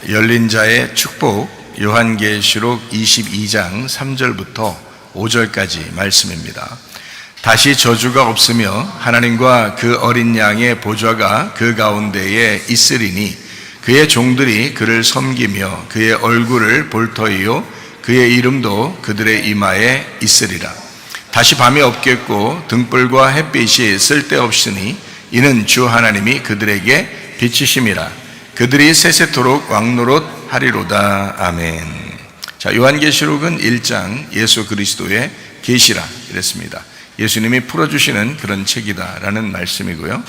열린 자의 축복, 요한계시록 22장 3절부터 5절까지 말씀입니다. 다시 저주가 없으며 하나님과 그 어린 양의 보좌가 그 가운데에 있으리니 그의 종들이 그를 섬기며 그의 얼굴을 볼 터이요 그의 이름도 그들의 이마에 있으리라. 다시 밤이 없겠고 등불과 햇빛이 쓸데없으니 이는 주 하나님이 그들에게 빛이심이라. 그들이 세세토록 왕노릇 하리로다. 아멘. 자, 요한계시록은 1장 예수 그리스도의 계시라 이랬습니다. 예수님이 풀어주시는 그런 책이다라는 말씀이고요.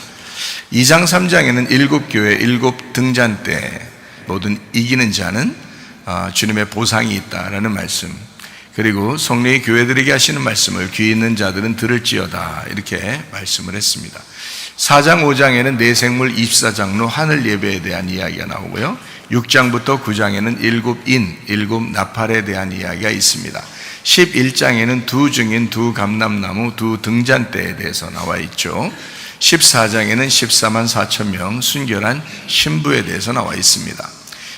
2장 3장에는 7교회 7 등잔대 모든 이기는 자는 주님의 보상이 있다라는 말씀, 그리고 성령이 교회들에게 하시는 말씀을 귀 있는 자들은 들을지어다 이렇게 말씀을 했습니다. 4장 5장에는 내생물 24장로 하늘 예배에 대한 이야기가 나오고요. 6장부터 9장에는 7인 7 나팔에 대한 이야기가 있습니다. 11장에는 2 증인 2 감람나무 2 등잔대에 대해서 나와 있죠. 14장에는 14만 4천 명 순결한 신부에 대해서 나와 있습니다.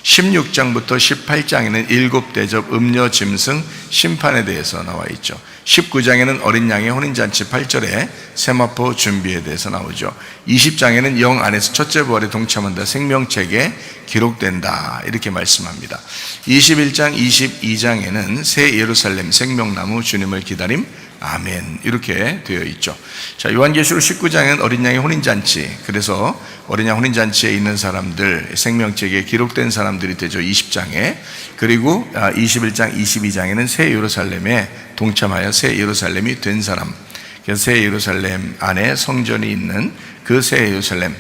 16장부터 18장에는 7 대접 음료 짐승 심판에 대해서 나와 있죠. 19장에는 어린 양의 혼인잔치 8절에 세마포 준비에 대해서 나오죠. 20장에는 영 안에서 첫째 부활에 동참한다, 생명책에 기록된다 이렇게 말씀합니다. 21장 22장에는 새 예루살렘 생명나무 주님을 기다림 아멘 이렇게 되어 있죠. 자, 요한계시록 19장은 어린 양의 혼인잔치, 그래서 어린 양 혼인잔치에 있는 사람들, 생명책에 기록된 사람들이 되죠. 20장에. 그리고 21장 22장에는 새 예루살렘에 동참하여 새 예루살렘이 된 사람, 그래서 새 예루살렘 안에 성전이 있는 그 새 예루살렘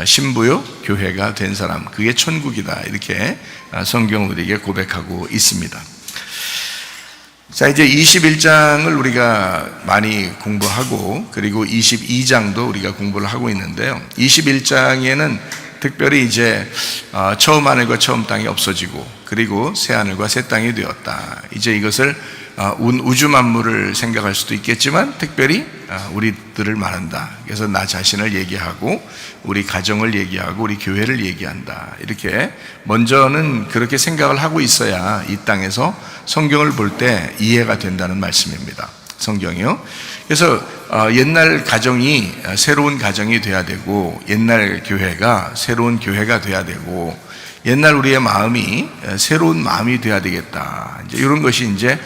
신부요 교회가 된 사람, 그게 천국이다 이렇게 성경은 우리에게 고백하고 있습니다. 자, 이제 21장을 우리가 많이 공부하고, 그리고 22장도 우리가 공부를 하고 있는데요. 21장에는 특별히 이제 처음 하늘과 처음 땅이 없어지고, 그리고 새 하늘과 새 땅이 되었다. 이제 이것을 우주 만물을 생각할 수도 있겠지만 특별히 우리들을 말한다. 그래서 나 자신을 얘기하고 우리 가정을 얘기하고 우리 교회를 얘기한다. 이렇게 먼저는 그렇게 생각을 하고 있어야 이 땅에서 성경을 볼 때 이해가 된다는 말씀입니다. 성경이요. 그래서 옛날 가정이 새로운 가정이 돼야 되고, 옛날 교회가 새로운 교회가 돼야 되고, 옛날 우리의 마음이 새로운 마음이 돼야 되겠다. 이제 이런 것이 이제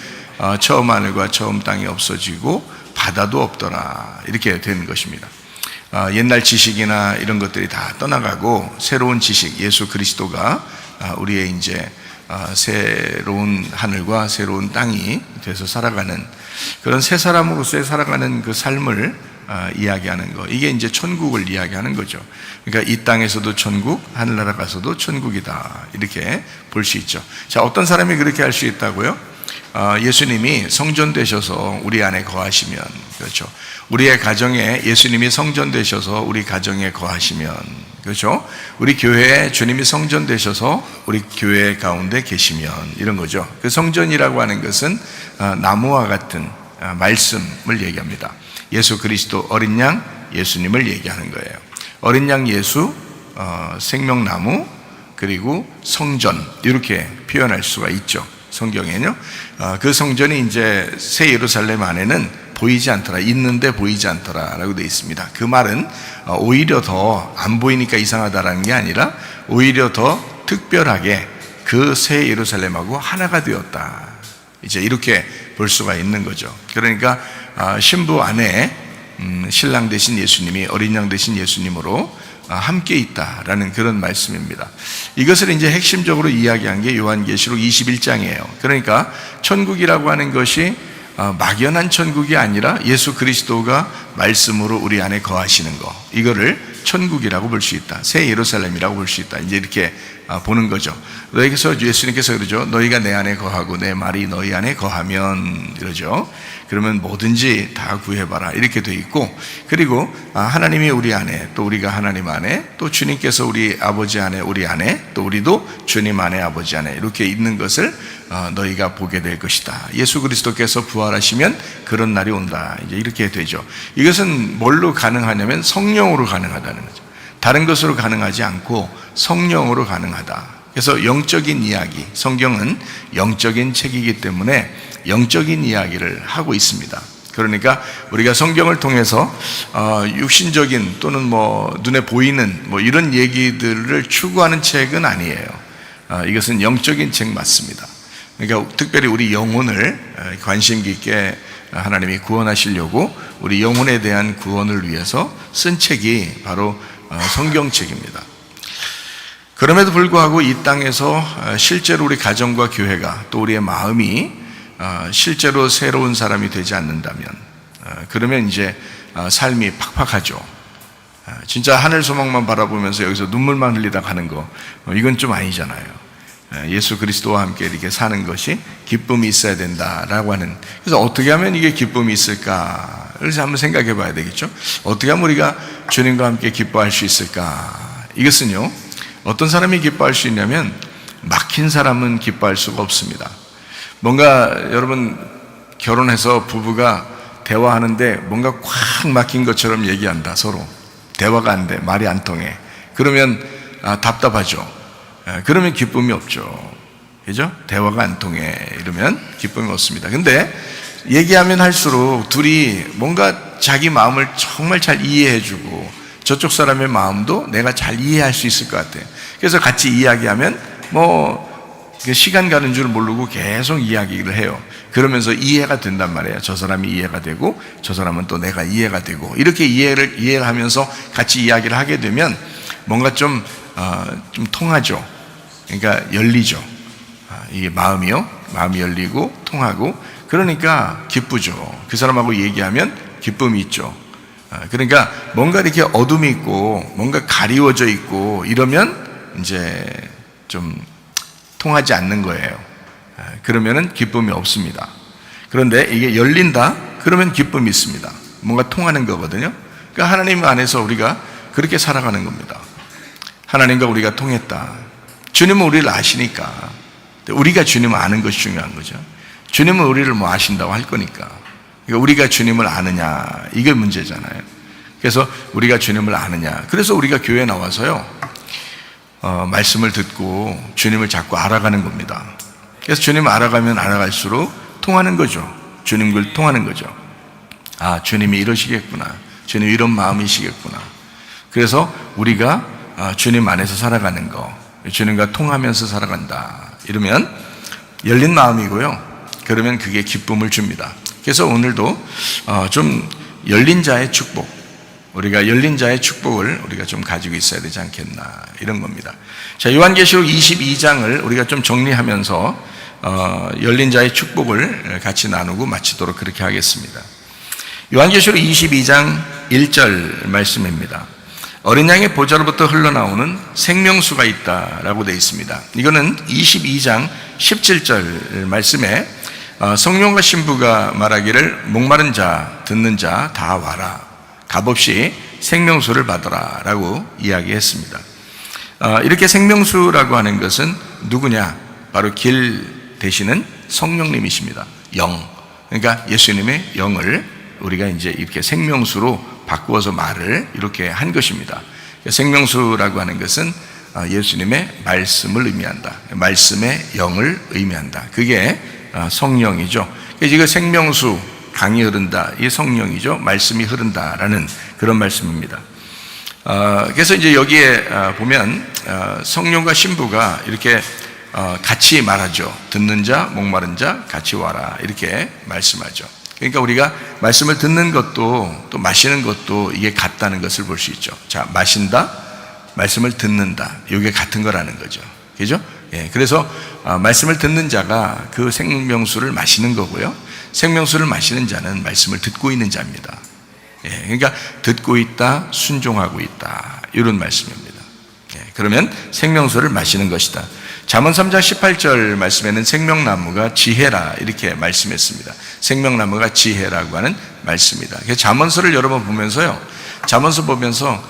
처음 하늘과 처음 땅이 없어지고 바다도 없더라 이렇게 되는 것입니다. 옛날 지식이나 이런 것들이 다 떠나가고 새로운 지식, 예수 그리스도가 우리의 이제 새로운 하늘과 새로운 땅이 돼서 살아가는 그런 새 사람으로서의 살아가는 그 삶을 이야기하는 거, 이게 이제 천국을 이야기하는 거죠. 그러니까 이 땅에서도 천국, 하늘나라 가서도 천국이다 이렇게 볼 수 있죠. 자, 어떤 사람이 그렇게 할 수 있다고요? 예수님이 성전 되셔서 우리 안에 거하시면, 그렇죠. 우리의 가정에 예수님이 성전 되셔서 우리 가정에 거하시면, 그렇죠. 우리 교회에 주님이 성전 되셔서 우리 교회 가운데 계시면, 이런 거죠. 그 성전이라고 하는 것은 나무와 같은 말씀을 얘기합니다. 예수 그리스도 어린 양 예수님을 얘기하는 거예요. 어린 양 예수, 생명나무, 그리고 성전 이렇게 표현할 수가 있죠. 성경에는요. 그 성전이 이제 새 예루살렘 안에는 보이지 않더라, 있는데 보이지 않더라 라고 되어 있습니다. 그 말은 오히려 더 안 보이니까 이상하다라는 게 아니라 오히려 더 특별하게 그 새 예루살렘하고 하나가 되었다, 이제 이렇게 볼 수가 있는 거죠. 그러니까 신부 안에 신랑 되신 예수님이 어린 양 되신 예수님으로 함께 있다라는 그런 말씀입니다. 이것을 이제 핵심적으로 이야기한 게 요한계시록 21장이에요. 그러니까 천국이라고 하는 것이 막연한 천국이 아니라 예수 그리스도가 말씀으로 우리 안에 거하시는 거, 이거를 천국이라고 볼 수 있다, 새 예루살렘이라고 볼 수 있다, 이제 이렇게 보는 거죠. 너희께서, 예수님께서 그러죠. 너희가 내 안에 거하고 내 말이 너희 안에 거하면, 그러죠. 그러면 뭐든지 다 구해봐라 이렇게 돼 있고, 그리고 하나님이 우리 안에, 또 우리가 하나님 안에, 또 주님께서 우리 아버지 안에, 우리 안에, 또 우리도 주님 안에, 아버지 안에 이렇게 있는 것을 너희가 보게 될 것이다. 예수 그리스도께서 부활하시면 그런 날이 온다, 이제 이렇게 되죠. 이것은 뭘로 가능하냐면 성령으로 가능하다는 거죠. 다른 것으로 가능하지 않고 성령으로 가능하다. 그래서 영적인 이야기, 성경은 영적인 책이기 때문에 영적인 이야기를 하고 있습니다. 그러니까 우리가 성경을 통해서 육신적인 또는 눈에 보이는 이런 얘기들을 추구하는 책은 아니에요. 이것은 영적인 책 맞습니다. 그러니까 특별히 우리 영혼을 관심 깊게 하나님이 구원하시려고 우리 영혼에 대한 구원을 위해서 쓴 책이 바로 성경책입니다. 그럼에도 불구하고 이 땅에서 실제로 우리 가정과 교회가 또 우리의 마음이 실제로 새로운 사람이 되지 않는다면, 그러면 이제 삶이 팍팍하죠. 진짜 하늘 소망만 바라보면서 여기서 눈물만 흘리다 가는 거, 이건 좀 아니잖아요. 예수 그리스도와 함께 이렇게 사는 것이 기쁨이 있어야 된다라고 하는, 그래서 어떻게 하면 이게 기쁨이 있을까를 한번 생각해 봐야 되겠죠. 어떻게 하면 우리가 주님과 함께 기뻐할 수 있을까? 이것은요, 어떤 사람이 기뻐할 수 있냐면 막힌 사람은 기뻐할 수가 없습니다. 뭔가 여러분 결혼해서 부부가 대화하는데 뭔가 꽉 막힌 것처럼 얘기한다. 서로 대화가 안 돼, 말이 안 통해. 그러면 답답하죠. 그러면 기쁨이 없죠. 그죠? 대화가 안 통해 이러면 기쁨이 없습니다. 근데 얘기하면 할수록 둘이 뭔가 자기 마음을 정말 잘 이해해주고 저쪽 사람의 마음도 내가 잘 이해할 수 있을 것 같아요. 그래서 같이 이야기하면 시간 가는 줄 모르고 계속 이야기를 해요. 그러면서 이해가 된단 말이에요. 저 사람이 이해가 되고 저 사람은 또 내가 이해가 되고, 이렇게 이해를 하면서 같이 이야기를 하게 되면 뭔가 좀 통하죠. 그러니까 열리죠. 이게 마음이 열리고 통하고, 그러니까 기쁘죠. 그 사람하고 얘기하면 기쁨이 있죠. 그러니까 뭔가 이렇게 어둠이 있고 뭔가 가리워져 있고 이러면 이제 좀 통하지 않는 거예요. 그러면은 기쁨이 없습니다. 그런데 이게 열린다? 그러면 기쁨이 있습니다. 뭔가 통하는 거거든요. 그러니까 하나님 안에서 우리가 그렇게 살아가는 겁니다. 하나님과 우리가 통했다. 주님은 우리를 아시니까. 우리가 주님을 아는 것이 중요한 거죠. 주님은 우리를 아신다고 할 거니까. 그러니까 우리가 주님을 아느냐, 이게 문제잖아요. 그래서 우리가 주님을 아느냐. 그래서 우리가 교회에 나와서요, 말씀을 듣고 주님을 자꾸 알아가는 겁니다. 그래서 주님을 알아가면 알아갈수록 통하는 거죠. 주님을 통하는 거죠. 아, 주님이 이러시겠구나. 주님이 이런 마음이시겠구나. 그래서 우리가 주님 안에서 살아가는 거, 주님과 통하면서 살아간다. 이러면 열린 마음이고요. 그러면 그게 기쁨을 줍니다. 그래서 오늘도 좀 열린 자의 축복, 우리가 열린 자의 축복을 우리가 좀 가지고 있어야 되지 않겠나, 이런 겁니다. 자, 요한계시록 22장을 우리가 좀 정리하면서 열린 자의 축복을 같이 나누고 마치도록 그렇게 하겠습니다. 요한계시록 22장 1절 말씀입니다. 어린 양의 보좌로부터 흘러나오는 생명수가 있다라고 되어 있습니다. 이거는 22장 17절 말씀에 성령과 신부가 말하기를 목마른 자, 듣는 자 다 와라. 값없이 생명수를 받아라 라고 이야기했습니다. 이렇게 생명수라고 하는 것은 누구냐? 바로 길 되시는 성령님이십니다. 영. 그러니까 예수님의 영을 우리가 이제 이렇게 생명수로 바꾸어서 말을 이렇게 한 것입니다. 생명수라고 하는 것은 예수님의 말씀을 의미한다. 말씀의 영을 의미한다. 그게 성령이죠. 그래서 이거 생명수, 강이 흐른다, 이 성령이죠. 말씀이 흐른다라는 그런 말씀입니다. 그래서 이제 여기에 보면 성령과 신부가 이렇게 같이 말하죠. 듣는 자, 목마른 자 같이 와라, 이렇게 말씀하죠. 그러니까 우리가 말씀을 듣는 것도 또 마시는 것도 이게 같다는 것을 볼 수 있죠. 자, 마신다, 말씀을 듣는다, 이게 같은 거라는 거죠. 그죠? 예, 그래서 말씀을 듣는 자가 그 생명수를 마시는 거고요. 생명수를 마시는 자는 말씀을 듣고 있는 자입니다. 예, 그러니까 듣고 있다, 순종하고 있다, 이런 말씀입니다. 예, 그러면 생명수를 마시는 것이다. 잠언 3장 18절 말씀에는 생명나무가 지혜라 이렇게 말씀했습니다. 생명나무가 지혜라고 하는 말씀입니다. 그래서 잠언서를 여러 번 보면서요, 잠언서 보면서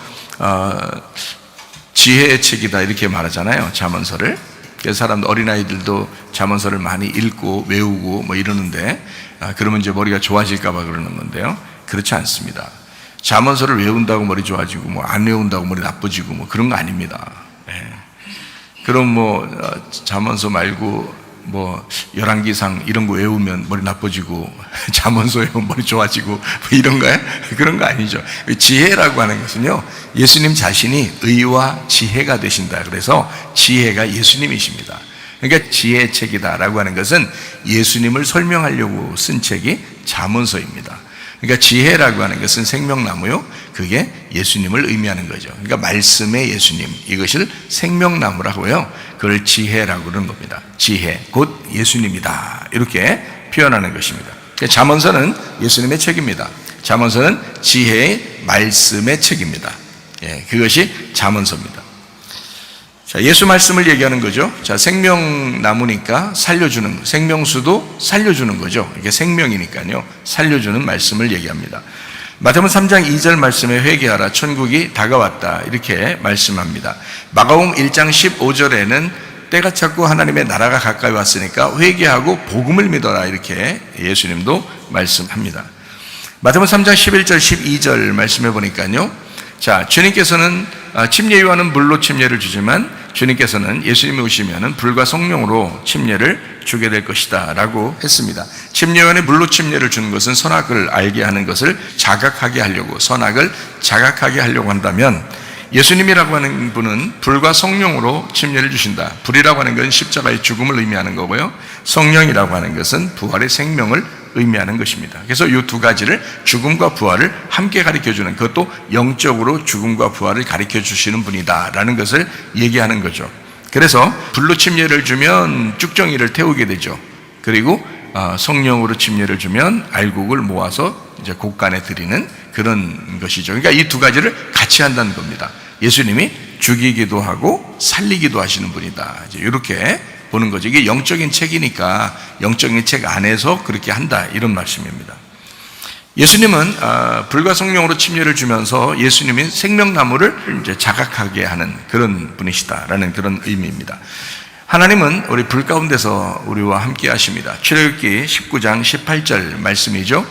지혜의 책이다 이렇게 말하잖아요, 잠언서를. 그래서 사람들, 어린아이들도 잠언서를 많이 읽고 외우고 뭐 이러는데, 그러면 이제 머리가 좋아질까 봐 그러는 건데요, 그렇지 않습니다. 잠언서를 외운다고 머리 좋아지고 뭐 안 외운다고 머리 나빠지고 뭐 그런 거 아닙니다. 예. 그럼 뭐 잠언서 말고 뭐 열왕기상 이런 거 외우면 머리 나빠지고 잠언서 외우면 머리 좋아지고 뭐 이런 거야? 그런 거 아니죠. 지혜라고 하는 것은요, 예수님 자신이 의와 지혜가 되신다. 그래서 지혜가 예수님이십니다. 그러니까 지혜의 책이다라고 하는 것은 예수님을 설명하려고 쓴 책이 잠언서입니다. 그러니까 지혜라고 하는 것은 생명나무요, 그게 예수님을 의미하는 거죠. 그러니까 말씀의 예수님, 이것을 생명나무라고요, 그걸 지혜라고 그러는 겁니다. 지혜 곧 예수님이다, 이렇게 표현하는 것입니다. 그러니까 잠언서는 예수님의 책입니다. 잠언서는 지혜의 말씀의 책입니다. 그것이 잠언서입니다. 자, 예수 말씀을 얘기하는 거죠. 자, 생명나무니까 살려주는, 생명수도 살려주는 거죠. 이게 생명이니까요, 살려주는 말씀을 얘기합니다. 마태복음 3장 2절 말씀에 회개하라, 천국이 다가왔다, 이렇게 말씀합니다. 마가복음 1장 15절에는 때가 찼고 하나님의 나라가 가까이 왔으니까 회개하고 복음을 믿어라, 이렇게 예수님도 말씀합니다. 마태복음 3장 11절 12절 말씀해 보니까요, 자, 주님께서는 침례 요한은 물로 침례를 주지만 주님께서는 예수님이 오시면은 불과 성령으로 침례를 주게 될 것이다 라고 했습니다. 침례 요한이 물로 침례를 주는 것은 선악을 알게 하는 것을 자각하게 하려고, 선악을 자각하게 하려고 한다면, 예수님이라고 하는 분은 불과 성령으로 침례를 주신다. 불이라고 하는 것은 십자가의 죽음을 의미하는 거고요, 성령이라고 하는 것은 부활의 생명을 의미하는 것입니다. 그래서 이 두 가지를, 죽음과 부활을 함께 가르쳐주는, 그것도 영적으로 죽음과 부활을 가르쳐주시는 분이다라는 것을 얘기하는 거죠. 그래서 불로 침례를 주면 쭉정이를 태우게 되죠. 그리고 성령으로 침례를 주면 알곡을 모아서 이제 곳간에 드리는 그런 것이죠. 그러니까 이 두 가지를 같이 한다는 겁니다. 예수님이 죽이기도 하고 살리기도 하시는 분이다, 이제 이렇게 보는 거죠. 이게 영적인 책이니까 영적인 책 안에서 그렇게 한다, 이런 말씀입니다. 예수님은 불과 성령으로 침례를 주면서 예수님이 생명나무를 이제 자각하게 하는 그런 분이시다라는 그런 의미입니다. 하나님은 우리 불 가운데서 우리와 함께 하십니다. 출애굽기 19장 18절 말씀이죠.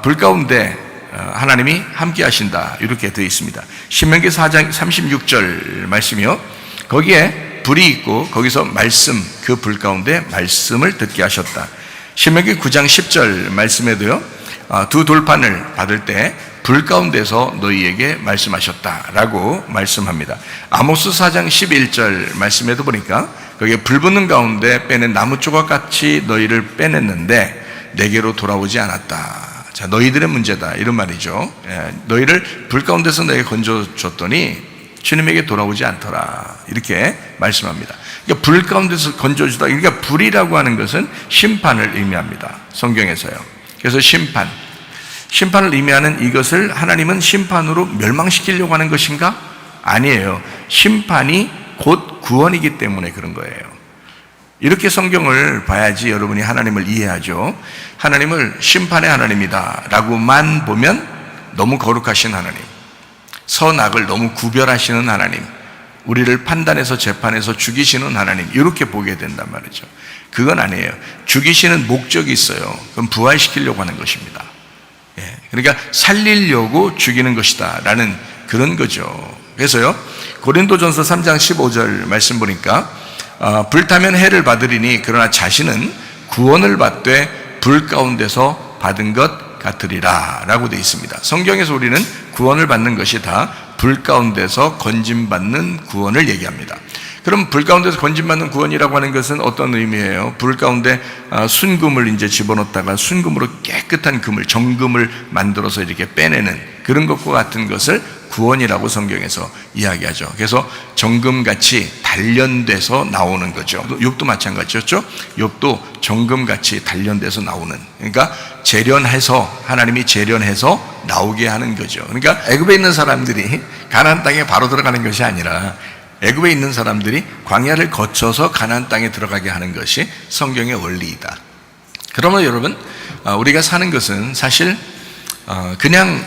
불 가운데 하나님이 함께 하신다, 이렇게 되어 있습니다. 신명기 4장 36절 말씀이요, 거기에 불이 있고 거기서 말씀, 그 불 가운데 말씀을 듣게 하셨다. 신명기 9장 10절 말씀에도요, 두 돌판을 받을 때 불 가운데서 너희에게 말씀하셨다라고 말씀합니다. 아모스 4장 11절 말씀에도 보니까 거기에 불 붙는 가운데 빼낸 나무 조각같이 너희를 빼냈는데 내게로 돌아오지 않았다. 자, 너희들의 문제다, 이런 말이죠. 너희를 불 가운데서 내게 건져줬더니 주님에게 돌아오지 않더라, 이렇게 말씀합니다. 그러니까 불 가운데서 건져주다, 그러니까 불이라고 하는 것은 심판을 의미합니다, 성경에서요. 그래서 심판을 의미하는 이것을 하나님은 심판으로 멸망시키려고 하는 것인가? 아니에요. 심판이 곧 구원이기 때문에 그런 거예요. 이렇게 성경을 봐야지 여러분이 하나님을 이해하죠. 하나님을 심판의 하나님이다 라고만 보면 너무 거룩하신 하나님, 선악을 너무 구별하시는 하나님, 우리를 판단해서 재판해서 죽이시는 하나님, 이렇게 보게 된단 말이죠. 그건 아니에요. 죽이시는 목적이 있어요. 그럼 부활시키려고 하는 것입니다. 그러니까 살리려고 죽이는 것이다 라는 그런 거죠. 그래서요, 고린도전서 3장 15절 말씀 보니까 불타면 해를 받으리니 그러나 자신은 구원을 받되 불 가운데서 받은 것 같으리라 라고 되어 있습니다. 성경에서 우리는 구원을 받는 것이 다 불 가운데서 건짐받는 구원을 얘기합니다. 그럼 불 가운데서 건짐받는 구원이라고 하는 것은 어떤 의미예요? 불 가운데 순금을 이제 집어넣다가 순금으로 깨끗한 금을, 정금을 만들어서 이렇게 빼내는 그런 것과 같은 것을 구원이라고 성경에서 이야기하죠. 그래서 정금같이 단련돼서 나오는 거죠. 욥도 마찬가지였죠. 욥도 정금같이 단련돼서 나오는, 그러니까 재련해서, 하나님이 재련해서 나오게 하는 거죠. 그러니까 애굽에 있는 사람들이 가나안 땅에 바로 들어가는 것이 아니라 애굽에 있는 사람들이 광야를 거쳐서 가나안 땅에 들어가게 하는 것이 성경의 원리이다. 그러면 여러분, 우리가 사는 것은 사실 그냥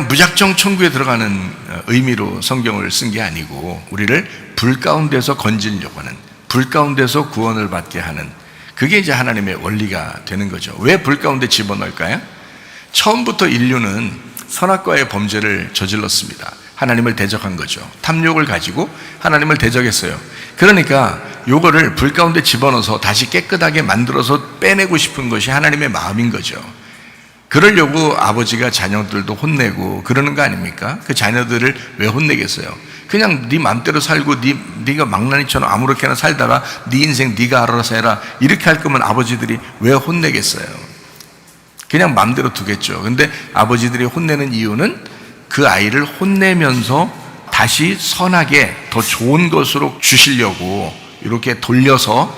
무작정 천국에 들어가는 의미로 성경을 쓴 게 아니고, 우리를 불 가운데서 건지려고 하는, 불 가운데서 구원을 받게 하는, 그게 이제 하나님의 원리가 되는 거죠. 왜 불 가운데 집어넣을까요? 처음부터 인류는 선악과의 범죄를 저질렀습니다. 하나님을 대적한 거죠. 탐욕을 가지고 하나님을 대적했어요. 그러니까 요거를 불 가운데 집어넣어서 다시 깨끗하게 만들어서 빼내고 싶은 것이 하나님의 마음인 거죠. 그러려고 아버지가 자녀들도 혼내고 그러는 거 아닙니까? 그 자녀들을 왜 혼내겠어요? 그냥 네 맘대로 살고 네가 망나니처럼 아무렇게나 살다가 네 인생 네가 알아서 해라 이렇게 할 거면 아버지들이 왜 혼내겠어요? 그냥 맘대로 두겠죠. 근데 아버지들이 혼내는 이유는 그 아이를 혼내면서 다시 선하게 더 좋은 것으로 주시려고 이렇게 돌려서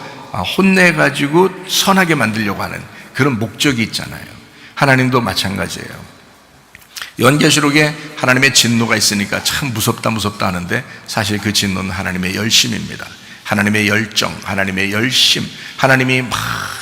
혼내가지고 선하게 만들려고 하는 그런 목적이 있잖아요. 하나님도 마찬가지예요. 요한계시록에 하나님의 진노가 있으니까 참 무섭다 하는데 사실 그 진노는 하나님의 열심입니다. 하나님의 열정, 하나님의 열심, 하나님이 막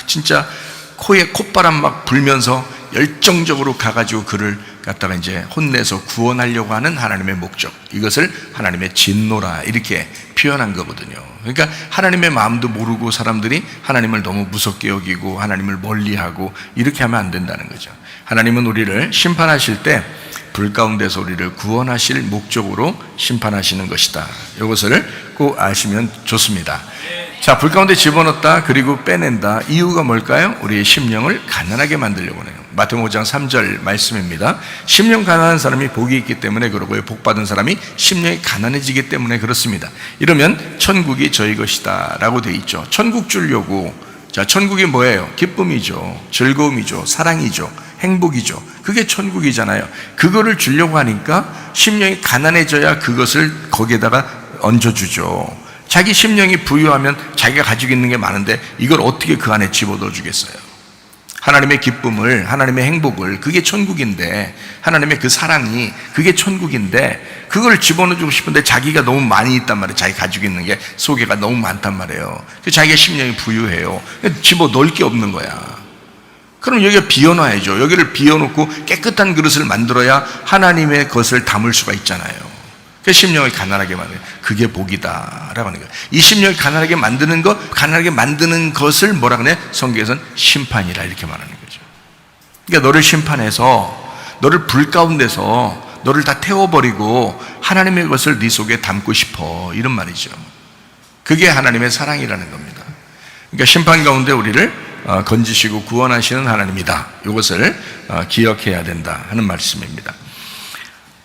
진짜 코에 콧바람 막 불면서 열정적으로 가가지고 그를 갖다가 이제 혼내서 구원하려고 하는 하나님의 목적, 이것을 하나님의 진노라 이렇게 표현한 거거든요. 그러니까 하나님의 마음도 모르고 사람들이 하나님을 너무 무섭게 여기고 하나님을 멀리하고 이렇게 하면 안 된다는 거죠. 하나님은 우리를 심판하실 때 불 가운데서 우리를 구원하실 목적으로 심판하시는 것이다. 이것을 꼭 아시면 좋습니다. 자, 불 가운데 집어넣었다 그리고 빼낸다. 이유가 뭘까요? 우리의 심령을 가난하게 만들려고 해요. 마태복음 5장 3절 말씀입니다. 심령 가난한 사람이 복이 있기 때문에 그러고요, 복 받은 사람이 심령이 가난해지기 때문에 그렇습니다. 이러면 천국이 저희 것이다 라고 되어 있죠. 천국 주려고, 자, 천국이 뭐예요? 기쁨이죠, 즐거움이죠, 사랑이죠, 행복이죠. 그게 천국이잖아요. 그거를 주려고 하니까 심령이 가난해져야 그것을 거기에다가 얹어주죠. 자기 심령이 부유하면 자기가 가지고 있는 게 많은데 이걸 어떻게 그 안에 집어넣어 주겠어요? 하나님의 기쁨을, 하나님의 행복을, 그게 천국인데, 하나님의 그 사랑이 그게 천국인데 그걸 집어넣어 주고 싶은데 자기가 너무 많이 있단 말이에요. 자기 가지고 있는 게 속에가 너무 많단 말이에요. 자기가 심령이 부유해요. 집어넣을 게 없는 거야. 그럼 여기가 비워놔야죠. 여기를 비워놓고 깨끗한 그릇을 만들어야 하나님의 것을 담을 수가 있잖아요. 그 심령을 가난하게 만드는, 그게 복이다라고 하는 거예요. 이 심령을 가난하게 만드는 것, 가난하게 만드는 것을 뭐라 그래? 성경에서는 심판이라 이렇게 말하는 거죠. 그러니까 너를 심판해서, 너를 불 가운데서 너를 다 태워버리고 하나님의 것을 네 속에 담고 싶어, 이런 말이죠. 그게 하나님의 사랑이라는 겁니다. 그러니까 심판 가운데 우리를 건지시고 구원하시는 하나님이다. 이것을 기억해야 된다 하는 말씀입니다.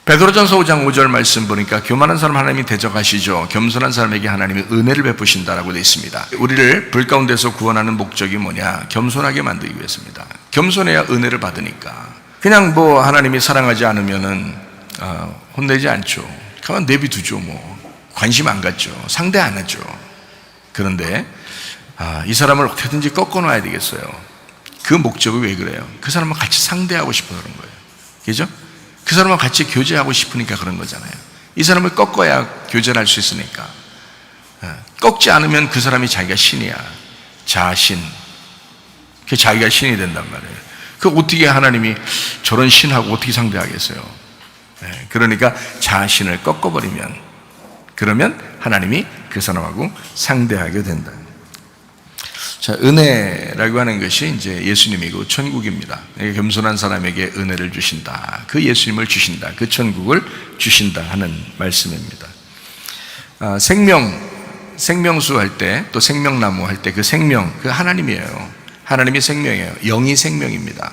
베드로전서 5장 5절 말씀 보니까 교만한 사람 하나님이 대적하시죠, 겸손한 사람에게 하나님이 은혜를 베푸신다라고 되어 있습니다. 우리를 불 가운데서 구원하는 목적이 뭐냐? 겸손하게 만들기 위해서입니다. 겸손해야 은혜를 받으니까. 그냥 뭐 하나님이 사랑하지 않으면은 혼내지 않죠. 가만 내비두죠. 뭐 관심 안 갖죠. 상대 안 하죠. 그런데 이 사람을 어떻게든지 꺾어놔야 되겠어요. 그 목적이 왜 그래요? 그 사람과 같이 상대하고 싶어서 그런 거예요. 그죠? 그 사람과 같이 교제하고 싶으니까 그런 거잖아요. 이 사람을 꺾어야 교제를 할 수 있으니까. 꺾지 않으면 그 사람이 자기가 신이야. 자신. 그 자기가 신이 된단 말이에요. 그 어떻게 하나님이 저런 신하고 어떻게 상대하겠어요? 그러니까 자신을 꺾어버리면, 그러면 하나님이 그 사람하고 상대하게 된다. 자, 은혜라고 하는 것이 이제 예수님이고 천국입니다. 겸손한 사람에게 은혜를 주신다. 그 예수님을 주신다. 그 천국을 주신다 하는 말씀입니다. 생명수 할 때, 또 생명나무 할 때 그 생명, 그 하나님이에요. 하나님이 생명이에요. 영이 생명입니다.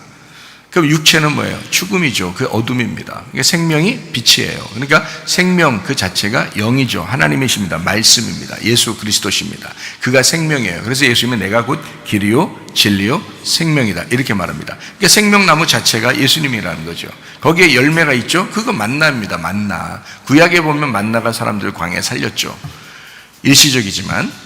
그럼 육체는 뭐예요? 죽음이죠. 그 어둠입니다. 그러니까 생명이 빛이에요. 그러니까 생명 그 자체가 영이죠. 하나님이십니다. 말씀입니다. 예수 그리스도십니다. 그가 생명이에요. 그래서 예수님은 내가 곧 길이요 진리요 생명이다 이렇게 말합니다. 그러니까 생명나무 자체가 예수님이라는 거죠. 거기에 열매가 있죠. 그거 만나입니다. 만나. 구약에 보면 만나가 사람들 광야에 살렸죠. 일시적이지만,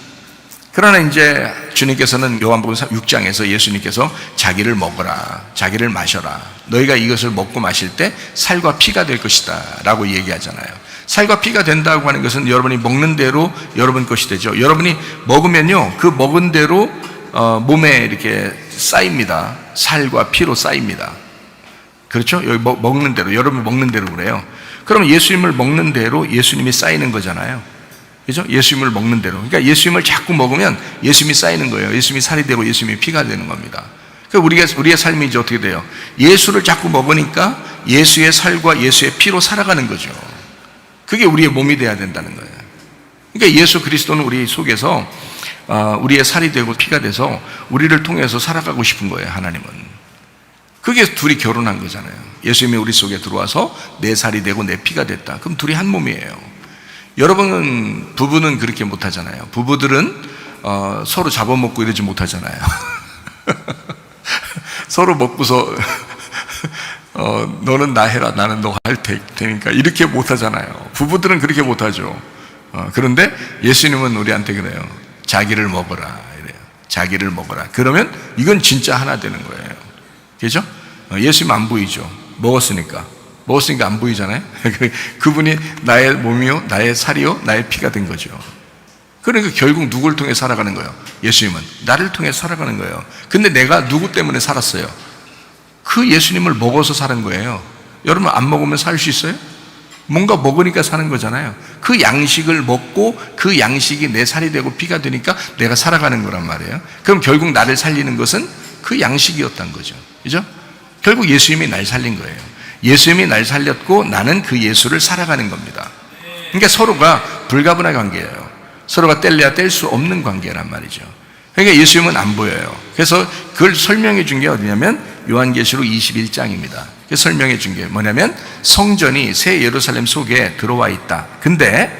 그러나 이제 주님께서는 요한복음 6장에서 예수님께서 자기를 먹어라, 자기를 마셔라, 너희가 이것을 먹고 마실 때 살과 피가 될 것이다 라고 얘기하잖아요. 살과 피가 된다고 하는 것은 여러분이 먹는 대로 여러분 것이 되죠. 여러분이 먹으면요, 그 먹은 대로 몸에 이렇게 쌓입니다. 살과 피로 쌓입니다. 그렇죠? 여기 먹는 대로, 여러분 먹는 대로 그래요. 그러면 예수님을 먹는 대로 예수님이 쌓이는 거잖아요. 그죠? 예수님을 먹는 대로. 그러니까 예수님을 자꾸 먹으면 예수님이 쌓이는 거예요. 예수님이 살이 되고 예수님이 피가 되는 겁니다. 그러니까 우리의 삶이 이제 어떻게 돼요? 예수를 자꾸 먹으니까 예수의 살과 예수의 피로 살아가는 거죠. 그게 우리의 몸이 돼야 된다는 거예요. 그러니까 예수 그리스도는 우리 속에서 우리의 살이 되고 피가 돼서 우리를 통해서 살아가고 싶은 거예요. 하나님은. 그게 둘이 결혼한 거잖아요. 예수님이 우리 속에 들어와서 내 살이 되고 내 피가 됐다. 그럼 둘이 한 몸이에요. 여러분은 부부는 그렇게 못하잖아요. 부부들은 서로 잡아먹고 이러지 못하잖아요. 서로 먹고서 너는 나 해라, 나는 너 할 테니까 이렇게 못하잖아요. 부부들은 그렇게 못하죠. 그런데 예수님은 우리한테 그래요. 자기를 먹어라 이래요. 자기를 먹어라. 그러면 이건 진짜 하나 되는 거예요. 그죠? 예수님 안 보이죠. 먹었으니까 안 보이잖아요. 그분이 나의 몸이요, 나의 살이요, 나의 피가 된 거죠. 그러니까 결국 누구를 통해 살아가는 거예요? 예수님은 나를 통해 살아가는 거예요. 근데 내가 누구 때문에 살았어요? 그 예수님을 먹어서 사는 거예요. 여러분 안 먹으면 살 수 있어요? 뭔가 먹으니까 사는 거잖아요. 그 양식을 먹고 그 양식이 내 살이 되고 피가 되니까 내가 살아가는 거란 말이에요. 그럼 결국 나를 살리는 것은 그 양식이었단 거죠. 그죠? 결국 예수님이 날 살린 거예요. 예수님이 날 살렸고 나는 그 예수를 살아가는 겁니다. 그러니까 서로가 불가분한 관계예요. 서로가 뗄래야 뗄 수 없는 관계란 말이죠. 그러니까 예수님은 안 보여요. 그래서 그걸 설명해 준 게 어디냐면 요한계시록 21장입니다. 설명해 준 게 뭐냐면 성전이 새 예루살렘 속에 들어와 있다. 근데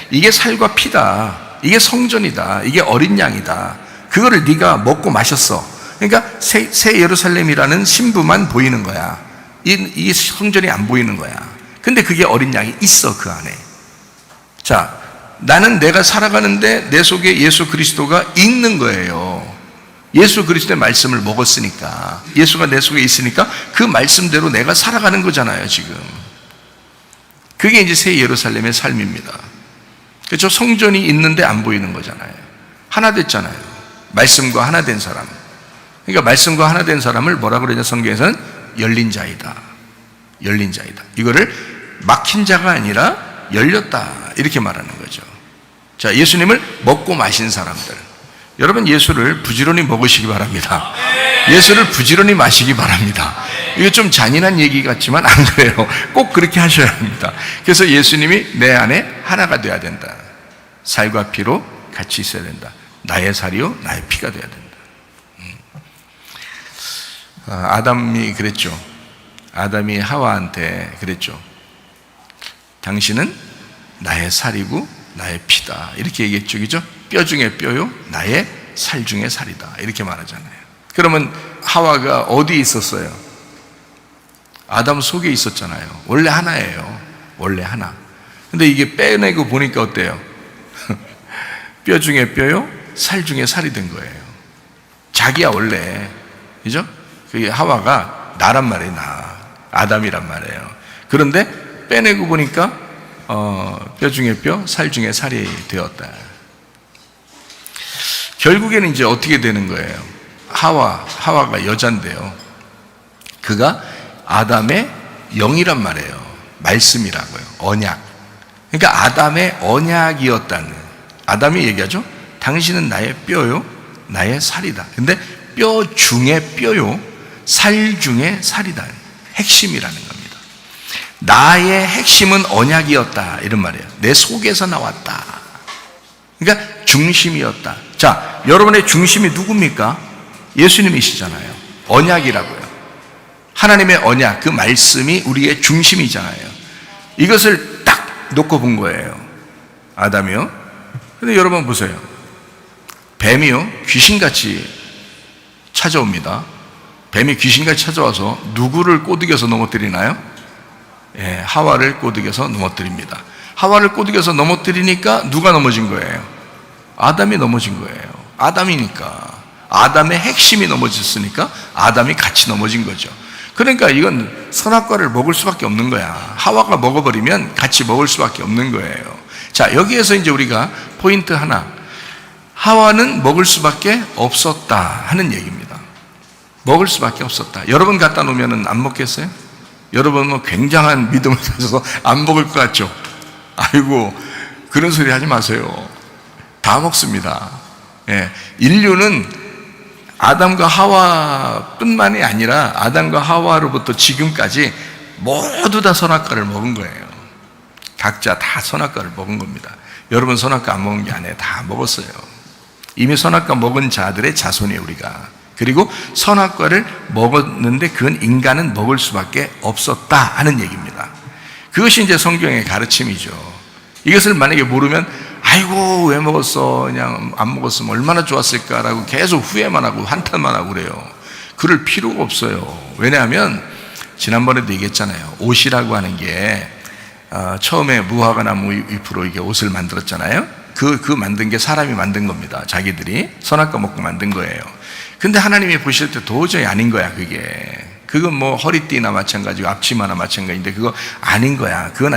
이게 살과 피다. 이게 성전이다. 이게 어린 양이다. 그거를 네가 먹고 마셨어. 그러니까 새 예루살렘이라는 신부만 보이는 거야. 이 성전이 안 보이는 거야. 근데 그게 어린 양이 있어, 그 안에. 자, 나는 내가 살아가는데 내 속에 예수 그리스도가 있는 거예요. 예수 그리스도의 말씀을 먹었으니까, 예수가 내 속에 있으니까 그 말씀대로 내가 살아가는 거잖아요, 지금. 그게 이제 새 예루살렘의 삶입니다. 그렇죠? 성전이 있는데 안 보이는 거잖아요. 하나 됐잖아요. 말씀과 하나 된 사람. 그러니까 말씀과 하나 된 사람을 뭐라고 그러냐, 성경에서는 열린 자이다. 열린 자이다. 이거를 막힌 자가 아니라 열렸다. 이렇게 말하는 거죠. 자, 예수님을 먹고 마신 사람들. 여러분, 예수를 부지런히 먹으시기 바랍니다. 예수를 부지런히 마시기 바랍니다. 이거 좀 잔인한 얘기 같지만 안 그래요. 꼭 그렇게 하셔야 합니다. 그래서 예수님이 내 안에 하나가 돼야 된다. 살과 피로 같이 있어야 된다. 나의 살이요, 나의 피가 돼야 된다. 아담이 그랬죠. 아담이 하와한테 그랬죠. 당신은 나의 살이고 나의 피다. 이렇게 얘기했죠. 그죠? 뼈 중에 뼈요, 나의 살 중에 살이다. 이렇게 말하잖아요. 그러면 하와가 어디 있었어요? 아담 속에 있었잖아요. 원래 하나예요. 원래 하나. 근데 이게 빼내고 보니까 어때요? 뼈 중에 뼈요, 살 중에 살이 된 거예요. 자기야, 원래. 그죠? 그게 하와가 나란 말이에요. 나. 아담이란 말이에요. 그런데 빼내고 보니까 뼈 중에 뼈, 살 중에 살이 되었다. 결국에는 이제 어떻게 되는 거예요? 하와가 여잔데요. 그가 아담의 영이란 말이에요. 말씀이라고요. 언약. 그러니까 아담의 언약이었다는. 아담이 얘기하죠. 당신은 나의 뼈요, 나의 살이다. 근데 뼈 중에 뼈요, 살 중에 살이다. 핵심이라는 겁니다. 나의 핵심은 언약이었다. 이런 말이에요. 내 속에서 나왔다. 그러니까 중심이었다. 자, 여러분의 중심이 누굽니까? 예수님이시잖아요. 언약이라고요. 하나님의 언약, 그 말씀이 우리의 중심이잖아요. 이것을 딱 놓고 본 거예요. 아담이요. 근데 여러분 보세요. 뱀이요, 귀신같이 찾아옵니다. 뱀이 귀신같이 찾아와서 누구를 꼬드겨서 넘어뜨리나요? 예, 하와를 꼬드겨서 넘어뜨립니다. 하와를 꼬드겨서 넘어뜨리니까 누가 넘어진 거예요? 아담이 넘어진 거예요. 아담이니까. 아담의 핵심이 넘어졌으니까 아담이 같이 넘어진 거죠. 그러니까 이건 선악과를 먹을 수밖에 없는 거야. 하와가 먹어버리면 같이 먹을 수밖에 없는 거예요. 자, 여기에서 이제 우리가 포인트 하나. 하와는 먹을 수밖에 없었다 하는 얘기입니다. 먹을 수밖에 없었다. 여러분 갖다 놓으면 안 먹겠어요? 여러분 뭐 굉장한 믿음을 가져서 안 먹을 것 같죠? 아이고, 그런 소리 하지 마세요. 다 먹습니다. 예, 인류는 아담과 하와뿐만이 아니라 아담과 하와로부터 지금까지 모두 다 선악과를 먹은 거예요. 각자 다 선악과를 먹은 겁니다. 여러분 선악과 안 먹은 게 아니에요. 다 먹었어요. 이미 선악과 먹은 자들의 자손이에요, 우리가. 그리고 선악과를 먹었는데 그건 인간은 먹을 수밖에 없었다 하는 얘기입니다. 그것이 이제 성경의 가르침이죠. 이것을 만약에 모르면 아이고 왜 먹었어, 그냥 안 먹었으면 얼마나 좋았을까라고 계속 후회만 하고 한탄만 하고 그래요. 그럴 필요가 없어요. 왜냐하면 지난번에도 얘기했잖아요. 옷이라고 하는 게 처음에 무화과 나무 잎으로 이게 옷을 만들었잖아요. 그 만든 게 사람이 만든 겁니다. 자기들이 선악과 먹고 만든 거예요. 근데 하나님이 보실 때 도저히 아닌 거야, 그게. 그건 뭐 허리띠나 마찬가지고 앞치마나 마찬가지인데 그거 아닌 거야. 그건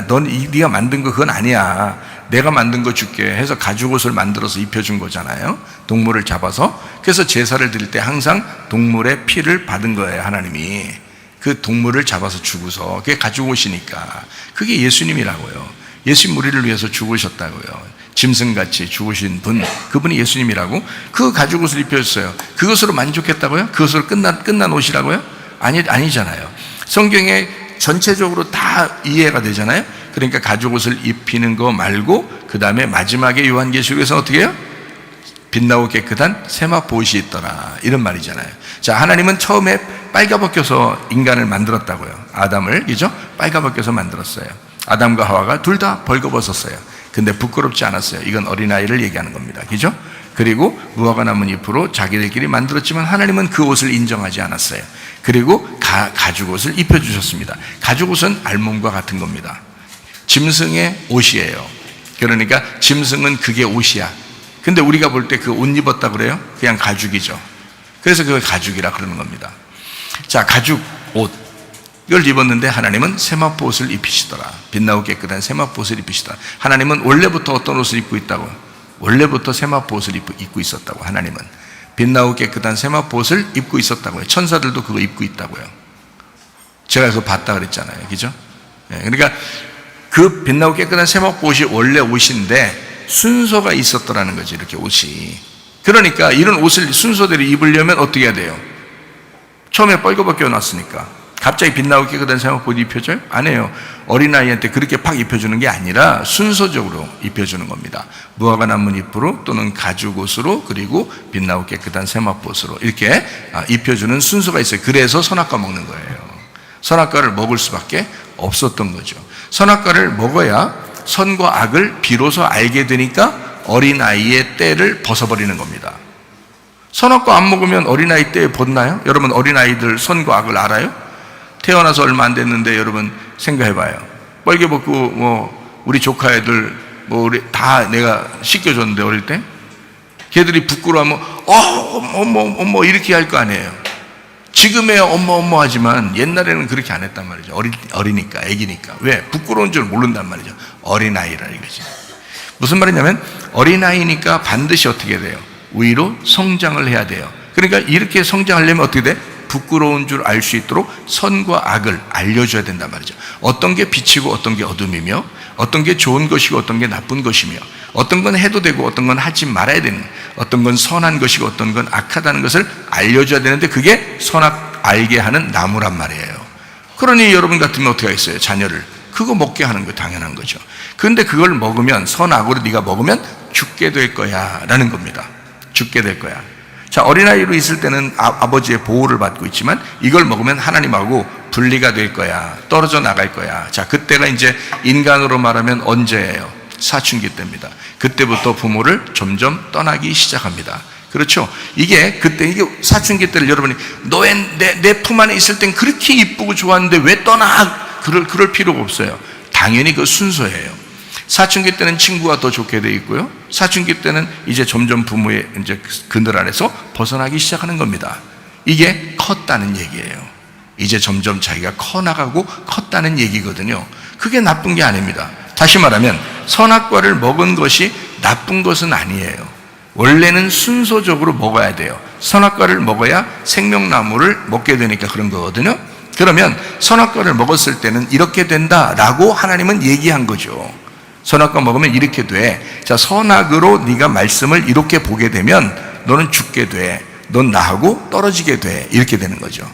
네가 만든 거 그건 아니야. 내가 만든 거 줄게 해서 가죽옷을 만들어서 입혀준 거잖아요. 동물을 잡아서. 그래서 제사를 드릴 때 항상 동물의 피를 받은 거예요, 하나님이. 그 동물을 잡아서 주고서. 그게 가죽옷이니까. 그게 예수님이라고요. 예수님 우리를 위해서 죽으셨다고요. 짐승같이 죽으신 분, 그분이 예수님이라고. 그 가죽옷을 입혀줬어요. 그것으로 만족했다고요? 그것으로 끝난 옷이라고요? 아니잖아요. 성경에 전체적으로 다 이해가 되잖아요. 그러니까 가죽옷을 입히는 거 말고 그 다음에 마지막에 요한계시록에서 어떻게 해요? 빛나고 깨끗한 세마포옷이 있더라, 이런 말이잖아요. 자, 하나님은 처음에 빨가벗겨서 인간을 만들었다고요. 아담을, 그죠? 빨가벗겨서 만들었어요. 아담과 하와가 둘 다 벌거벗었어요. 근데 부끄럽지 않았어요. 이건 어린아이를 얘기하는 겁니다. 그죠? 그리고 무화과 나무 잎으로 자기들끼리 만들었지만 하나님은 그 옷을 인정하지 않았어요. 그리고 가죽옷을 입혀주셨습니다. 가죽옷은 알몸과 같은 겁니다. 짐승의 옷이에요. 그러니까 짐승은 그게 옷이야. 근데 우리가 볼 때 그 옷 입었다 그래요? 그냥 가죽이죠. 그래서 그걸 가죽이라 그러는 겁니다. 자, 가죽 옷을 입었는데 하나님은 세마포 옷을 입히시더라. 빛나고 깨끗한 세마포 옷을 입히시더라. 하나님은 원래부터 어떤 옷을 입고 있다고? 원래부터 세마포 옷을 입고 있었다고. 하나님은 빛나고 깨끗한 세마포 옷을 입고 있었다고요. 천사들도 그거 입고 있다고요. 제가 그거 봤다 그랬잖아요. 그죠? 그러니까 그 빛나고 깨끗한 세마포 옷이 원래 옷인데 순서가 있었더라는 거지, 이렇게 옷이. 그러니까 이런 옷을 순서대로 입으려면 어떻게 해야 돼요? 처음에 뻘거벗겨 놨으니까 갑자기 빛나고 깨끗한 세마포 옷 입혀줘요? 안 해요. 어린아이한테 그렇게 팍 입혀주는 게 아니라 순서적으로 입혀주는 겁니다. 무화과 나무 잎으로 또는 가죽옷으로 그리고 빛나고 깨끗한 세마포 옷으로 이렇게 입혀주는 순서가 있어요. 그래서 선악과 먹는 거예요. 선악과를 먹을 수밖에 없었던 거죠. 선악과를 먹어야 선과 악을 비로소 알게 되니까 어린아이의 때를 벗어버리는 겁니다. 선악과 안 먹으면 어린아이 때 벗나요? 여러분 어린아이들 선과 악을 알아요? 태어나서 얼마 안 됐는데 여러분 생각해봐요. 뻘개벗고 뭐 우리 조카 애들 뭐 우리 다 내가 씻겨줬는데 어릴 때 걔들이 부끄러워하면 어머 이렇게 할 거 아니에요. 지금에야 어머 하지만 옛날에는 그렇게 안 했단 말이죠. 어리니까, 애기니까. 왜? 부끄러운 줄 모른단 말이죠. 어린아이라 이거지. 무슨 말이냐면 어린아이니까 반드시 어떻게 돼요? 위로 성장을 해야 돼요. 그러니까 이렇게 성장하려면 어떻게 돼? 부끄러운 줄 알 수 있도록 선과 악을 알려줘야 된단 말이죠. 어떤 게 빛이고 어떤 게 어둠이며 어떤 게 좋은 것이고 어떤 게 나쁜 것이며 어떤 건 해도 되고 어떤 건 하지 말아야 되는, 어떤 건 선한 것이고 어떤 건 악하다는 것을 알려줘야 되는데 그게 선악 알게 하는 나무란 말이에요. 그러니 여러분 같으면 어떻게 하겠어요? 자녀를 그거 먹게 하는 거 당연한 거죠. 그런데 그걸 먹으면 선악으로 네가 먹으면 죽게 될 거야 라는 겁니다. 죽게 될 거야. 자, 어린아이로 있을 때는 아버지의 보호를 받고 있지만 이걸 먹으면 하나님하고 분리가 될 거야. 떨어져 나갈 거야. 자, 그때가 이제 인간으로 말하면 언제예요? 사춘기 때입니다. 그때부터 부모를 점점 떠나기 시작합니다. 그렇죠? 이게 사춘기 때를 여러분이 내 품 안에 있을 땐 그렇게 이쁘고 좋았는데 왜 떠나? 그럴 필요가 없어요. 당연히 그 순서예요. 사춘기 때는 친구가 더 좋게 돼 있고요. 사춘기 때는 이제 점점 부모의 이제 그늘 아래서 벗어나기 시작하는 겁니다. 이게 컸다는 얘기예요. 이제 점점 자기가 커나가고 컸다는 얘기거든요. 그게 나쁜 게 아닙니다. 다시 말하면 선악과를 먹은 것이 나쁜 것은 아니에요. 원래는 순서적으로 먹어야 돼요. 선악과를 먹어야 생명나무를 먹게 되니까 그런 거거든요. 그러면 선악과를 먹었을 때는 이렇게 된다라고 하나님은 얘기한 거죠. 선악과 먹으면 이렇게 돼. 자, 선악으로 네가 말씀을 이렇게 보게 되면 너는 죽게 돼. 넌 나하고 떨어지게 돼. 이렇게 되는 거죠.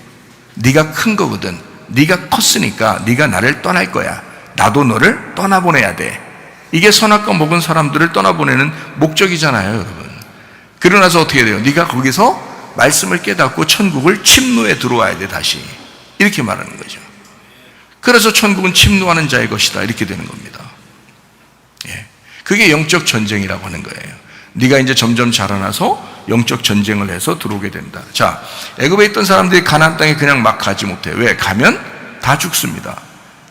네가 큰 거거든. 네가 컸으니까 네가 나를 떠날 거야. 나도 너를 떠나보내야 돼. 이게 선악과 먹은 사람들을 떠나보내는 목적이잖아요, 여러분. 그러고 나서 어떻게 돼요? 네가 거기서 말씀을 깨닫고 천국을 침노에 들어와야 돼, 다시. 이렇게 말하는 거죠. 그래서 천국은 침노하는 자의 것이다, 이렇게 되는 겁니다. 예. 그게 영적 전쟁이라고 하는 거예요. 네가 이제 점점 자라나서 영적 전쟁을 해서 들어오게 된다. 자, 애굽에 있던 사람들이 가나안 땅에 그냥 막 가지 못해요. 왜? 가면 다 죽습니다.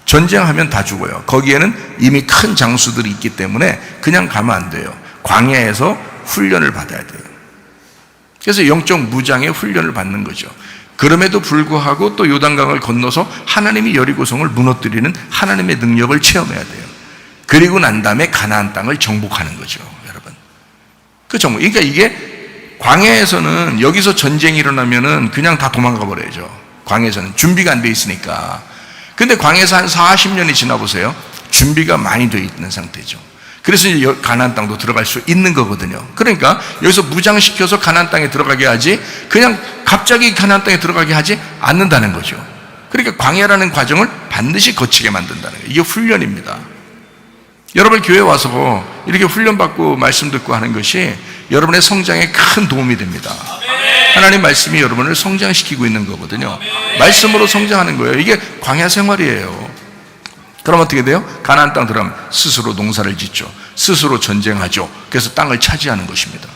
전쟁하면 다 죽어요. 거기에는 이미 큰 장수들이 있기 때문에 그냥 가면 안 돼요. 광야에서 훈련을 받아야 돼요. 그래서 영적 무장의 훈련을 받는 거죠. 그럼에도 불구하고 또 요단강을 건너서 하나님이 여리고성을 무너뜨리는 하나님의 능력을 체험해야 돼요. 그리고 난 다음에 가나안 땅을 정복하는 거죠, 여러분. 그 정복. 그러니까 이게 광야에서는 여기서 전쟁이 일어나면은 그냥 다 도망가 버려야죠. 광야에서는 준비가 안 돼 있으니까. 근데 광야에서 한 40년이 지나 보세요. 준비가 많이 돼 있는 상태죠. 그래서 이제 가나안 땅도 들어갈 수 있는 거거든요. 그러니까 여기서 무장시켜서 가나안 땅에 들어가게 하지 그냥 갑자기 가나안 땅에 들어가게 하지 않는다는 거죠. 그러니까 광야라는 과정을 반드시 거치게 만든다는 거예요. 이게 훈련입니다. 여러분 교회 와서 이렇게 훈련받고 말씀 듣고 하는 것이 여러분의 성장에 큰 도움이 됩니다. 하나님 말씀이 여러분을 성장시키고 있는 거거든요. 말씀으로 성장하는 거예요. 이게 광야 생활이에요. 그럼 어떻게 돼요? 가나안 땅 들어가면 스스로 농사를 짓죠. 스스로 전쟁하죠. 그래서 땅을 차지하는 것입니다.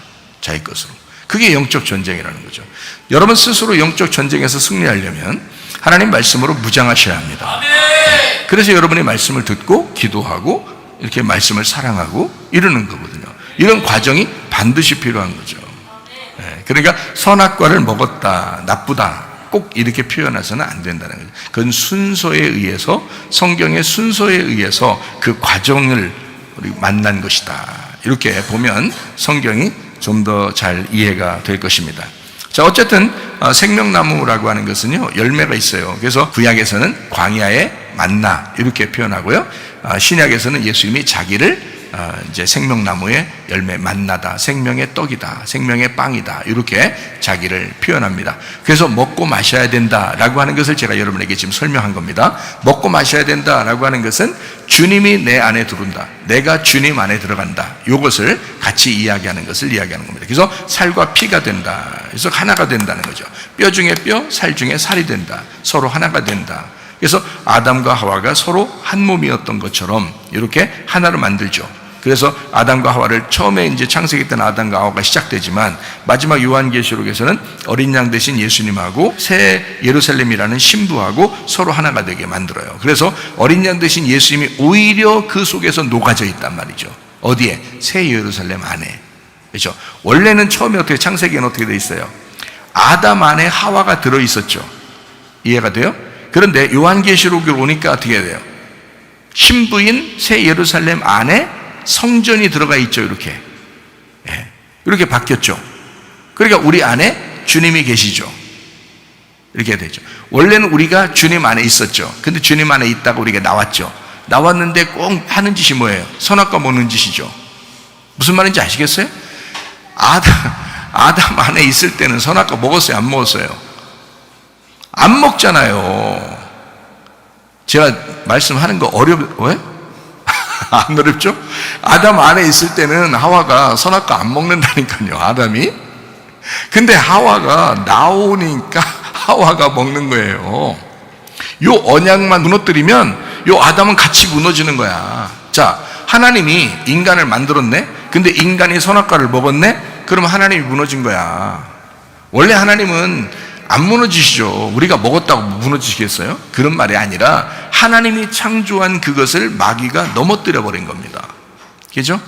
자기 것으로. 그게 영적 전쟁이라는 거죠. 여러분 스스로 영적 전쟁에서 승리하려면 하나님 말씀으로 무장하셔야 합니다. 그래서 여러분이 말씀을 듣고 기도하고 이렇게 말씀을 사랑하고 이러는 거거든요. 이런 과정이 반드시 필요한 거죠. 그러니까 선악과를 먹었다, 나쁘다 꼭 이렇게 표현해서는 안 된다는 거죠. 그건 순서에 의해서, 성경의 순서에 의해서 그 과정을 우리 만난 것이다. 이렇게 보면 성경이 좀 더 잘 이해가 될 것입니다. 자, 어쨌든 생명나무라고 하는 것은요 열매가 있어요. 그래서 구약에서는 광야의 만나 이렇게 표현하고요, 신약에서는 예수님이 자기를 이제 생명나무의 열매 만나다, 생명의 떡이다, 생명의 빵이다 이렇게 자기를 표현합니다. 그래서 먹고 마셔야 된다라고 하는 것을 제가 여러분에게 지금 설명한 겁니다. 먹고 마셔야 된다라고 하는 것은 주님이 내 안에 들어온다, 내가 주님 안에 들어간다, 이것을 같이 이야기하는 것을 이야기하는 겁니다. 그래서 살과 피가 된다, 그래서 하나가 된다는 거죠. 뼈 중에 뼈, 살 중에 살이 된다, 서로 하나가 된다. 그래서 아담과 하와가 서로 한 몸이었던 것처럼 이렇게 하나를 만들죠. 그래서 아담과 하와를 처음에 이제 창세기 때는 아담과 하와가 시작되지만 마지막 요한계시록에서는 어린 양 대신 예수님하고 새 예루살렘이라는 신부하고 서로 하나가 되게 만들어요. 그래서 어린 양 대신 예수님이 오히려 그 속에서 녹아져 있단 말이죠. 어디에? 새 예루살렘 안에. 그렇죠? 원래는 처음에 어떻게, 창세기에는 어떻게 돼 있어요? 아담 안에 하와가 들어 있었죠. 이해가 돼요? 그런데 요한계시록에 오니까 어떻게 돼요? 신부인 새 예루살렘 안에 성전이 들어가 있죠. 이렇게. 이렇게 바뀌었죠. 그러니까 우리 안에 주님이 계시죠. 이렇게 되죠. 원래는 우리가 주님 안에 있었죠. 근데 주님 안에 있다가 우리가 나왔죠. 나왔는데 꼭 하는 짓이 뭐예요? 선악과 먹는 짓이죠. 무슨 말인지 아시겠어요? 아담 안에 있을 때는 선악과 먹었어요? 안 먹었어요? 안 먹잖아요. 제가 말씀하는 거 왜? 안 어렵죠? 아담 안에 있을 때는 하와가 선악과 안 먹는다니까요, 아담이. 근데 하와가 나오니까 하와가 먹는 거예요. 요 언약만 무너뜨리면 요 아담은 같이 무너지는 거야. 자, 하나님이 인간을 만들었네? 근데 인간이 선악과를 먹었네? 그럼 하나님이 무너진 거야. 원래 하나님은 안 무너지시죠. 우리가 먹었다고 무너지시겠어요? 그런 말이 아니라 하나님이 창조한 그것을 마귀가 넘어뜨려 버린 겁니다. 그죠?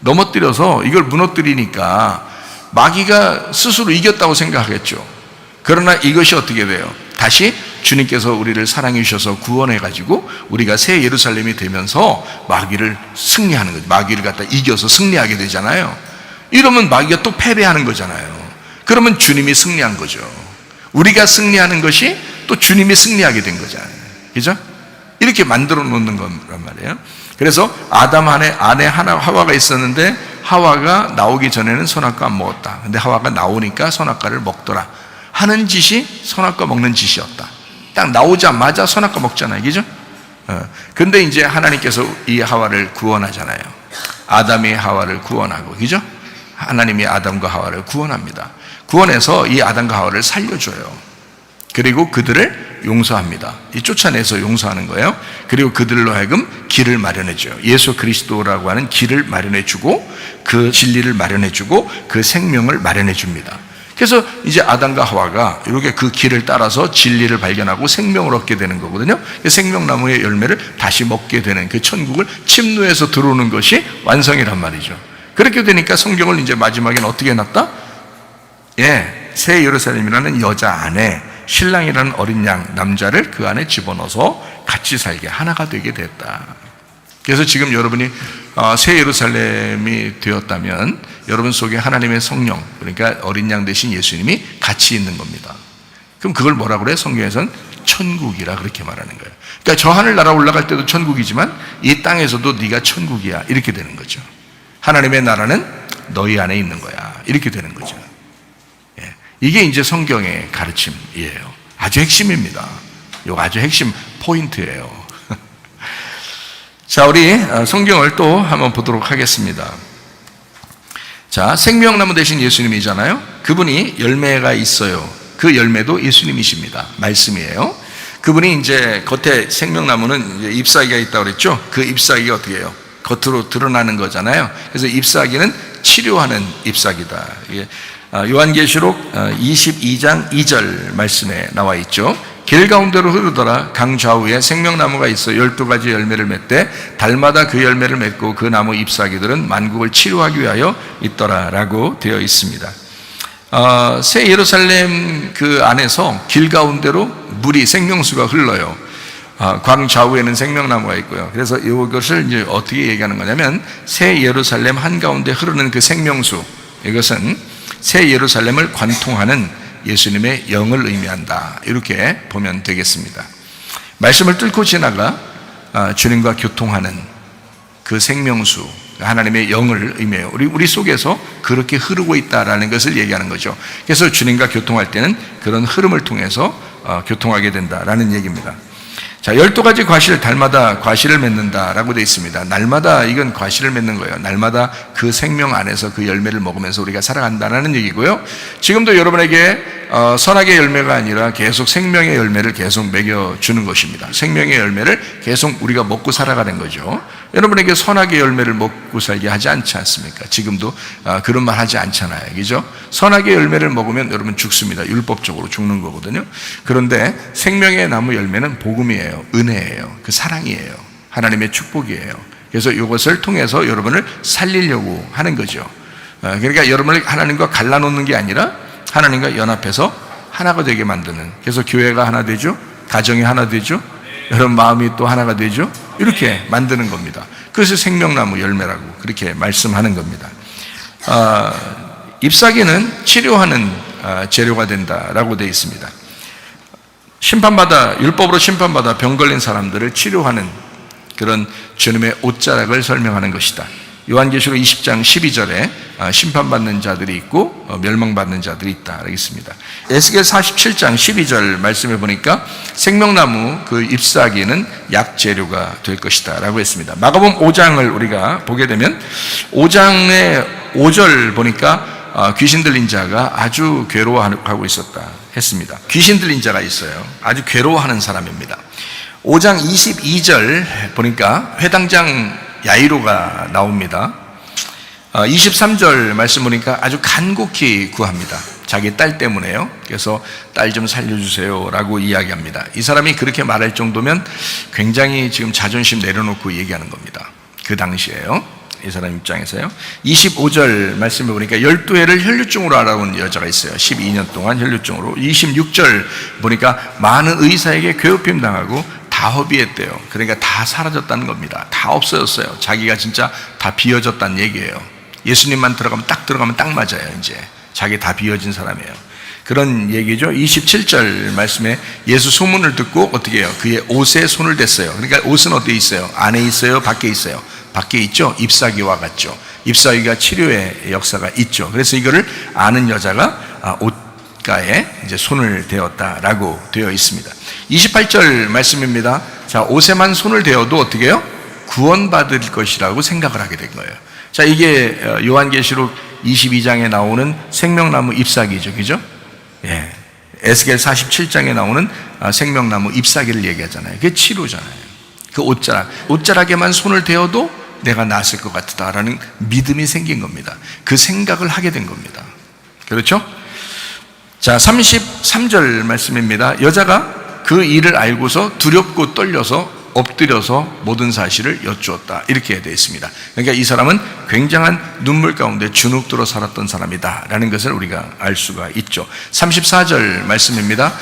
넘어뜨려서 이걸 무너뜨리니까 마귀가 스스로 이겼다고 생각하겠죠. 그러나 이것이 어떻게 돼요? 다시 주님께서 우리를 사랑해 주셔서 구원해 가지고 우리가 새 예루살렘이 되면서 마귀를 승리하는 거죠. 마귀를 갖다 이겨서 승리하게 되잖아요. 이러면 마귀가 또 패배하는 거잖아요. 그러면 주님이 승리한 거죠. 우리가 승리하는 것이 또 주님이 승리하게 된 거잖아요. 그죠? 이렇게 만들어 놓는 거란 말이에요. 그래서 아담 안에 하와가 있었는데 하와가 나오기 전에는 선악과 안 먹었다. 근데 하와가 나오니까 선악과를 먹더라 하는 짓이 선악과 먹는 짓이었다. 딱 나오자마자 선악과 먹잖아요. 그죠? 근데 이제 하나님께서 이 하와를 구원하잖아요. 아담이 하와를 구원하고, 그죠? 하나님이 아담과 하와를 구원합니다. 구원해서 이 아담과 하와를 살려줘요. 그리고 그들을 용서합니다. 이 쫓아내서 용서하는 거예요. 그리고 그들로 하여금 길을 마련해줘요. 예수 그리스도라고 하는 길을 마련해주고, 그 진리를 마련해주고, 그 생명을 마련해줍니다. 그래서 이제 아담과 하와가 이렇게 그 길을 따라서 진리를 발견하고 생명을 얻게 되는 거거든요. 생명나무의 열매를 다시 먹게 되는 그 천국을 침노해서 들어오는 것이 완성이란 말이죠. 그렇게 되니까 성경을 이제 마지막에는 어떻게 해놨다? 새 예루살렘이라는 여자 안에 신랑이라는 어린 양 남자를 그 안에 집어넣어서 같이 살게 하나가 되게 됐다. 그래서 지금 여러분이 새 예루살렘이 되었다면 여러분 속에 하나님의 성령, 그러니까 어린 양 대신 예수님이 같이 있는 겁니다. 그럼 그걸 뭐라고 그래? 성경에서는 천국이라 그렇게 말하는 거예요. 그러니까 저 하늘나라 올라갈 때도 천국이지만 이 땅에서도 네가 천국이야, 이렇게 되는 거죠. 하나님의 나라는 너희 안에 있는 거야, 이렇게 되는 거죠. 이게 이제 성경의 가르침이에요. 아주 핵심입니다. 이거 아주 핵심 포인트예요. 자, 우리 성경을 또 한번 보도록 하겠습니다. 자, 생명나무 대신 예수님이잖아요. 그분이 열매가 있어요. 그 열매도 예수님이십니다. 말씀이에요. 그분이 이제 겉에 생명나무는 이제 잎사귀가 있다고 그랬죠. 그 잎사귀가 어떻게 해요? 겉으로 드러나는 거잖아요. 그래서 잎사귀는 치료하는 잎사귀다. 요한계시록 22장 2절 말씀에 나와 있죠. 길 가운데로 흐르더라. 강 좌우에 생명나무가 있어 12가지 열매를 맺되 달마다 그 열매를 맺고 그 나무 잎사귀들은 만국을 치료하기 위하여 있더라 라고 되어 있습니다. 새 예루살렘 그 안에서 길 가운데로 물이 생명수가 흘러요. 광 좌우에는 생명나무가 있고요. 그래서 이것을 이제 어떻게 얘기하는 거냐면 새 예루살렘 한가운데 흐르는 그 생명수, 이것은 새 예루살렘을 관통하는 예수님의 영을 의미한다, 이렇게 보면 되겠습니다. 말씀을 뚫고 지나가 주님과 교통하는 그 생명수, 하나님의 영을 의미해요. 우리 속에서 그렇게 흐르고 있다라는 것을 얘기하는 거죠. 그래서 주님과 교통할 때는 그런 흐름을 통해서 교통하게 된다라는 얘기입니다. 자, 12가지 과실, 달마다 과실을 맺는다라고 되어 있습니다. 날마다 이건 과실을 맺는 거예요. 날마다 그 생명 안에서 그 열매를 먹으면서 우리가 살아간다는 얘기고요. 지금도 여러분에게 선악의 열매가 아니라 계속 생명의 열매를 계속 먹여주는 것입니다. 생명의 열매를 계속 우리가 먹고 살아가는 거죠. 여러분에게 선악의 열매를 먹고 살게 하지 않지 않습니까? 지금도 그런 말 하지 않잖아요, 그죠? 선악의 열매를 먹으면 여러분 죽습니다. 율법적으로 죽는 거거든요. 그런데 생명의 나무 열매는 복음이에요, 은혜예요, 그 사랑이에요, 하나님의 축복이에요. 그래서 이것을 통해서 여러분을 살리려고 하는 거죠. 그러니까 여러분을 하나님과 갈라놓는 게 아니라 하나님과 연합해서 하나가 되게 만드는, 그래서 교회가 하나 되죠, 가정이 하나 되죠, 여러분 마음이 또 하나가 되죠, 이렇게 만드는 겁니다. 그래서 생명나무 열매라고 그렇게 말씀하는 겁니다. 잎사귀는 치료하는 재료가 된다라고 되어 있습니다. 심판받아, 율법으로 심판받아 병 걸린 사람들을 치료하는 그런 주님의 옷자락을 설명하는 것이다. 요한계시록 20장 12절에 심판받는 자들이 있고 멸망받는 자들이 있다 라겠습니다. 에스겔 47장 12절 말씀해 보니까 생명나무 그 잎사귀는 약재료가 될 것이다 라고 했습니다. 마가복음 5장을 우리가 보게 되면 5장의 5절 보니까 귀신 들린 자가 아주 괴로워하고 있었다 했습니다. 귀신 들린 자가 있어요. 아주 괴로워하는 사람입니다. 5장 22절 보니까 회당장 야이로가 나옵니다. 23절 말씀 보니까 아주 간곡히 구합니다. 자기 딸 때문에요. 그래서 딸 좀 살려주세요 라고 이야기합니다. 이 사람이 그렇게 말할 정도면 굉장히 지금 자존심 내려놓고 얘기하는 겁니다. 그 당시에요, 이 사람 입장에서요. 25절 말씀해 보니까 12해를 혈류증으로 알아온 여자가 있어요. 12년 동안 혈류증으로. 26절 보니까 많은 의사에게 괴롭힘 당하고 다 허비했대요. 그러니까 다 사라졌다는 겁니다. 다 없어졌어요. 자기가 진짜 다 비어졌다는 얘기예요. 예수님만 들어가면 딱 맞아요. 이제 자기 다 비어진 사람이에요. 그런 얘기죠. 27절 말씀에 예수 소문을 듣고 어떻게 해요? 그의 옷에 손을 댔어요. 그러니까 옷은 어디에 있어요? 안에 있어요? 밖에 있어요? 밖에 있죠. 잎사귀와 같죠. 잎사귀가 치료의 역사가 있죠. 그래서 이거를 아는 여자가 옷가에 이제 손을 대었다라고 되어 있습니다. 28절 말씀입니다. 자, 옷에만 손을 대어도 어떻게 해요? 구원받을 것이라고 생각을 하게 된 거예요. 자, 이게 요한계시록 22장에 나오는 생명나무 잎사귀죠, 그죠? 예. 에스겔 47장에 나오는 생명나무 잎사귀를 얘기하잖아요. 그게 치료잖아요. 그 옷자락에만 손을 대어도 내가 나았을 것 같다라는 믿음이 생긴 겁니다. 그 생각을 하게 된 겁니다. 그렇죠? 자, 33절 말씀입니다. 여자가 그 일을 알고서 두렵고 떨려서 엎드려서 모든 사실을 여쭈었다. 이렇게 되어 있습니다. 그러니까 이 사람은 굉장한 눈물 가운데 주눅들어 살았던 사람이다 라는 것을 우리가 알 수가 있죠. 34절 말씀입니다.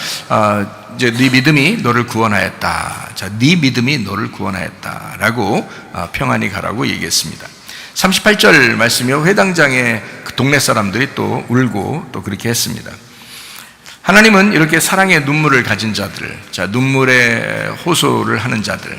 이제 네 믿음이 너를 구원하였다. 자, 네 믿음이 너를 구원하였다 라고 평안히 가라고 얘기했습니다. 38절 말씀이요. 회당장의 그 동네 사람들이 또 울고 또 그렇게 했습니다. 하나님은 이렇게 사랑의 눈물을 가진 자들, 자, 눈물의 호소를 하는 자들,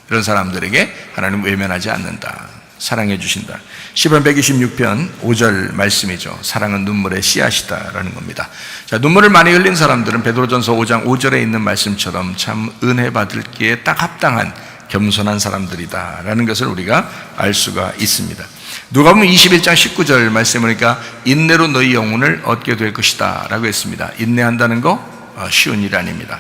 이런 사람들에게 하나님은 외면하지 않는다. 사랑해 주신다. 시편 126편 5절 말씀이죠. 사랑은 눈물의 씨앗이다라는 겁니다. 자, 눈물을 많이 흘린 사람들은 베드로전서 5장 5절에 있는 말씀처럼 참 은혜 받을기에 딱 합당한 겸손한 사람들이다라는 것을 우리가 알 수가 있습니다. 누가복음 21장 19절 말씀이니까 인내로 너희 영혼을 얻게 될 것이다 라고 했습니다. 인내한다는 거 쉬운 일이 아닙니다.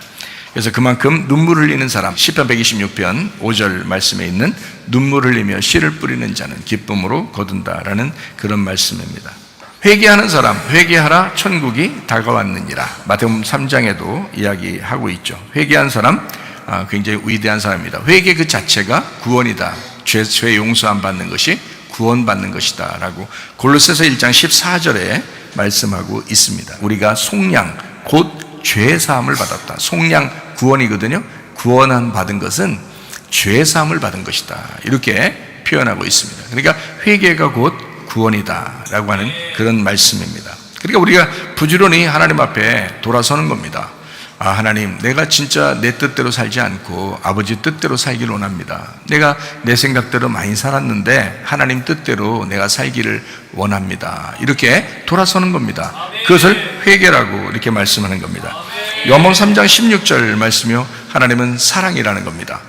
그래서 그만큼 눈물 흘리는 사람, 시편 126편 5절 말씀에 있는 눈물 흘리며 씨를 뿌리는 자는 기쁨으로 거둔다라는 그런 말씀입니다. 회개하는 사람, 회개하라 천국이 다가왔느니라. 마태복음 3장에도 이야기하고 있죠. 회개한 사람 굉장히 위대한 사람입니다. 회개 그 자체가 구원이다. 죄 용서안 받는 것이 구원받는 것이다 라고 골로새서 1장 14절에 말씀하고 있습니다. 우리가 속량 곧 죄사함을 받았다. 속량 구원이거든요. 구원한 받은 것은 죄사함을 받은 것이다 이렇게 표현하고 있습니다. 그러니까 회개가 곧 구원이다 라고 하는 그런 말씀입니다. 그러니까 우리가 부지런히 하나님 앞에 돌아서는 겁니다. 하나님, 내가 진짜 내 뜻대로 살지 않고 아버지 뜻대로 살기를 원합니다. 내가 내 생각대로 많이 살았는데 하나님 뜻대로 내가 살기를 원합니다. 이렇게 돌아서는 겁니다. 그것을 회개라고 이렇게 말씀하는 겁니다. 요한복음 3장 16절 말씀이요. 하나님은 사랑이라는 겁니다.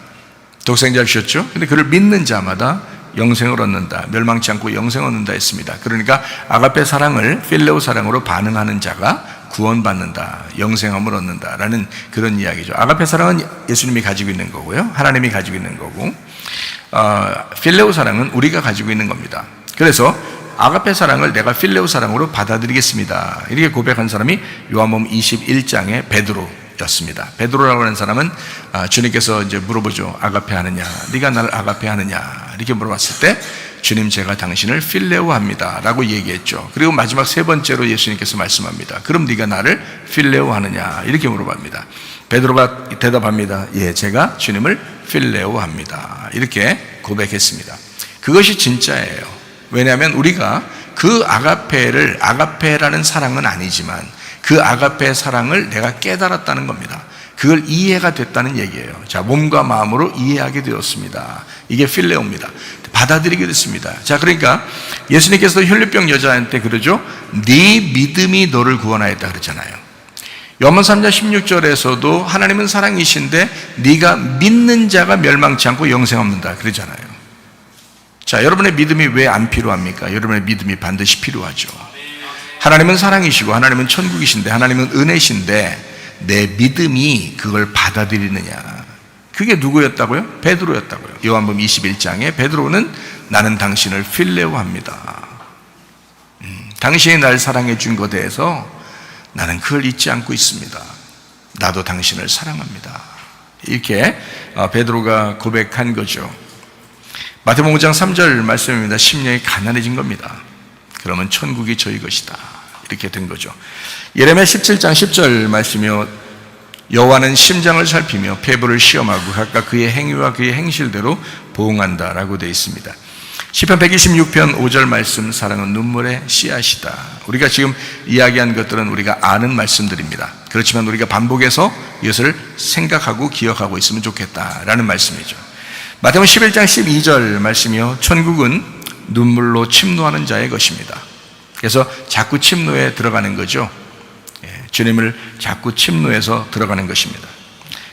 독생자 주셨죠? 근데 그를 믿는 자마다 영생을 얻는다. 멸망치 않고 영생을 얻는다 했습니다. 그러니까 아가페 사랑을 필레오 사랑으로 반응하는 자가 구원받는다, 영생함을 얻는다라는 그런 이야기죠. 아가페 사랑은 예수님이 가지고 있는 거고요, 하나님이 가지고 있는 거고, 필레오 사랑은 우리가 가지고 있는 겁니다. 그래서 아가페 사랑을 내가 필레오 사랑으로 받아들이겠습니다. 이렇게 고백한 사람이 요한복음 21장의 베드로였습니다. 베드로라고 하는 사람은 주님께서 이제 물어보죠. 아가페 하느냐? 네가 나를 아가페 하느냐? 이렇게 물어봤을 때 주님, 제가 당신을 필레오합니다 라고 얘기했죠. 그리고 마지막 세 번째로 예수님께서 말씀합니다. 그럼 네가 나를 필레오하느냐? 이렇게 물어봅니다. 베드로가 대답합니다. 예, 제가 주님을 필레오합니다. 이렇게 고백했습니다. 그것이 진짜예요. 왜냐하면 우리가 그 아가페라는 사랑은 아니지만 그 아가페 사랑을 내가 깨달았다는 겁니다. 그걸 이해가 됐다는 얘기예요. 자, 몸과 마음으로 이해하게 되었습니다. 이게 필레오입니다. 받아들이게 됐습니다. 자, 그러니까 예수님께서 혈류병 여자한테 그러죠. 네 믿음이 너를 구원하였다 그러잖아요. 요한복음 3장 16절에서도 하나님은 사랑이신데 네가 믿는 자가 멸망치 않고 영생 얻는다 그러잖아요. 자, 여러분의 믿음이 왜 안 필요합니까? 여러분의 믿음이 반드시 필요하죠. 하나님은 사랑이시고 하나님은 천국이신데 하나님은 은혜신데 내 믿음이 그걸 받아들이느냐? 그게 누구였다고요? 베드로였다고요. 요한복음 21장에 베드로는 나는 당신을 필레오합니다. 당신이 날 사랑해 준 것에 대해서 나는 그걸 잊지 않고 있습니다. 나도 당신을 사랑합니다. 이렇게 베드로가 고백한 거죠. 마태복음 5장 3절 말씀입니다. 심령이 가난해진 겁니다. 그러면 천국이 저희 것이다. 이렇게 된 거죠. 예레미야 17장 10절 말씀이요. 여호와는 심장을 살피며 폐부를 시험하고 각각 그의 행위와 그의 행실대로 보응한다라고 되어 있습니다. 시편 126편 5절 말씀, 사랑은 눈물의 씨앗이다. 우리가 지금 이야기한 것들은 우리가 아는 말씀들입니다. 그렇지만 우리가 반복해서 이것을 생각하고 기억하고 있으면 좋겠다라는 말씀이죠. 마태복음 11장 12절 말씀이요. 천국은 눈물로 침노하는 자의 것입니다. 그래서 자꾸 침노에 들어가는 거죠. 주님을 자꾸 침노해서 들어가는 것입니다.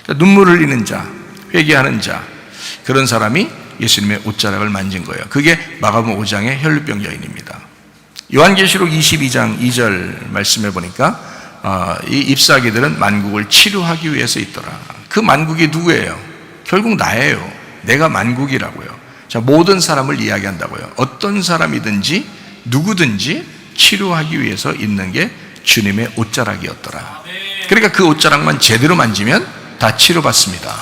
그러니까 눈물 흘리는 자, 회개하는 자, 그런 사람이 예수님의 옷자락을 만진 거예요. 그게 마가복음 5장의 혈루병 여인입니다. 요한계시록 22장 2절 말씀해 보니까 이 잎사귀들은 만국을 치료하기 위해서 있더라. 그 만국이 누구예요? 결국 나예요. 내가 만국이라고요. 자, 모든 사람을 이야기한다고요. 어떤 사람이든지 누구든지 치료하기 위해서 있는 게 주님의 옷자락이었더라. 그러니까 그 옷자락만 제대로 만지면 다 치료받습니다.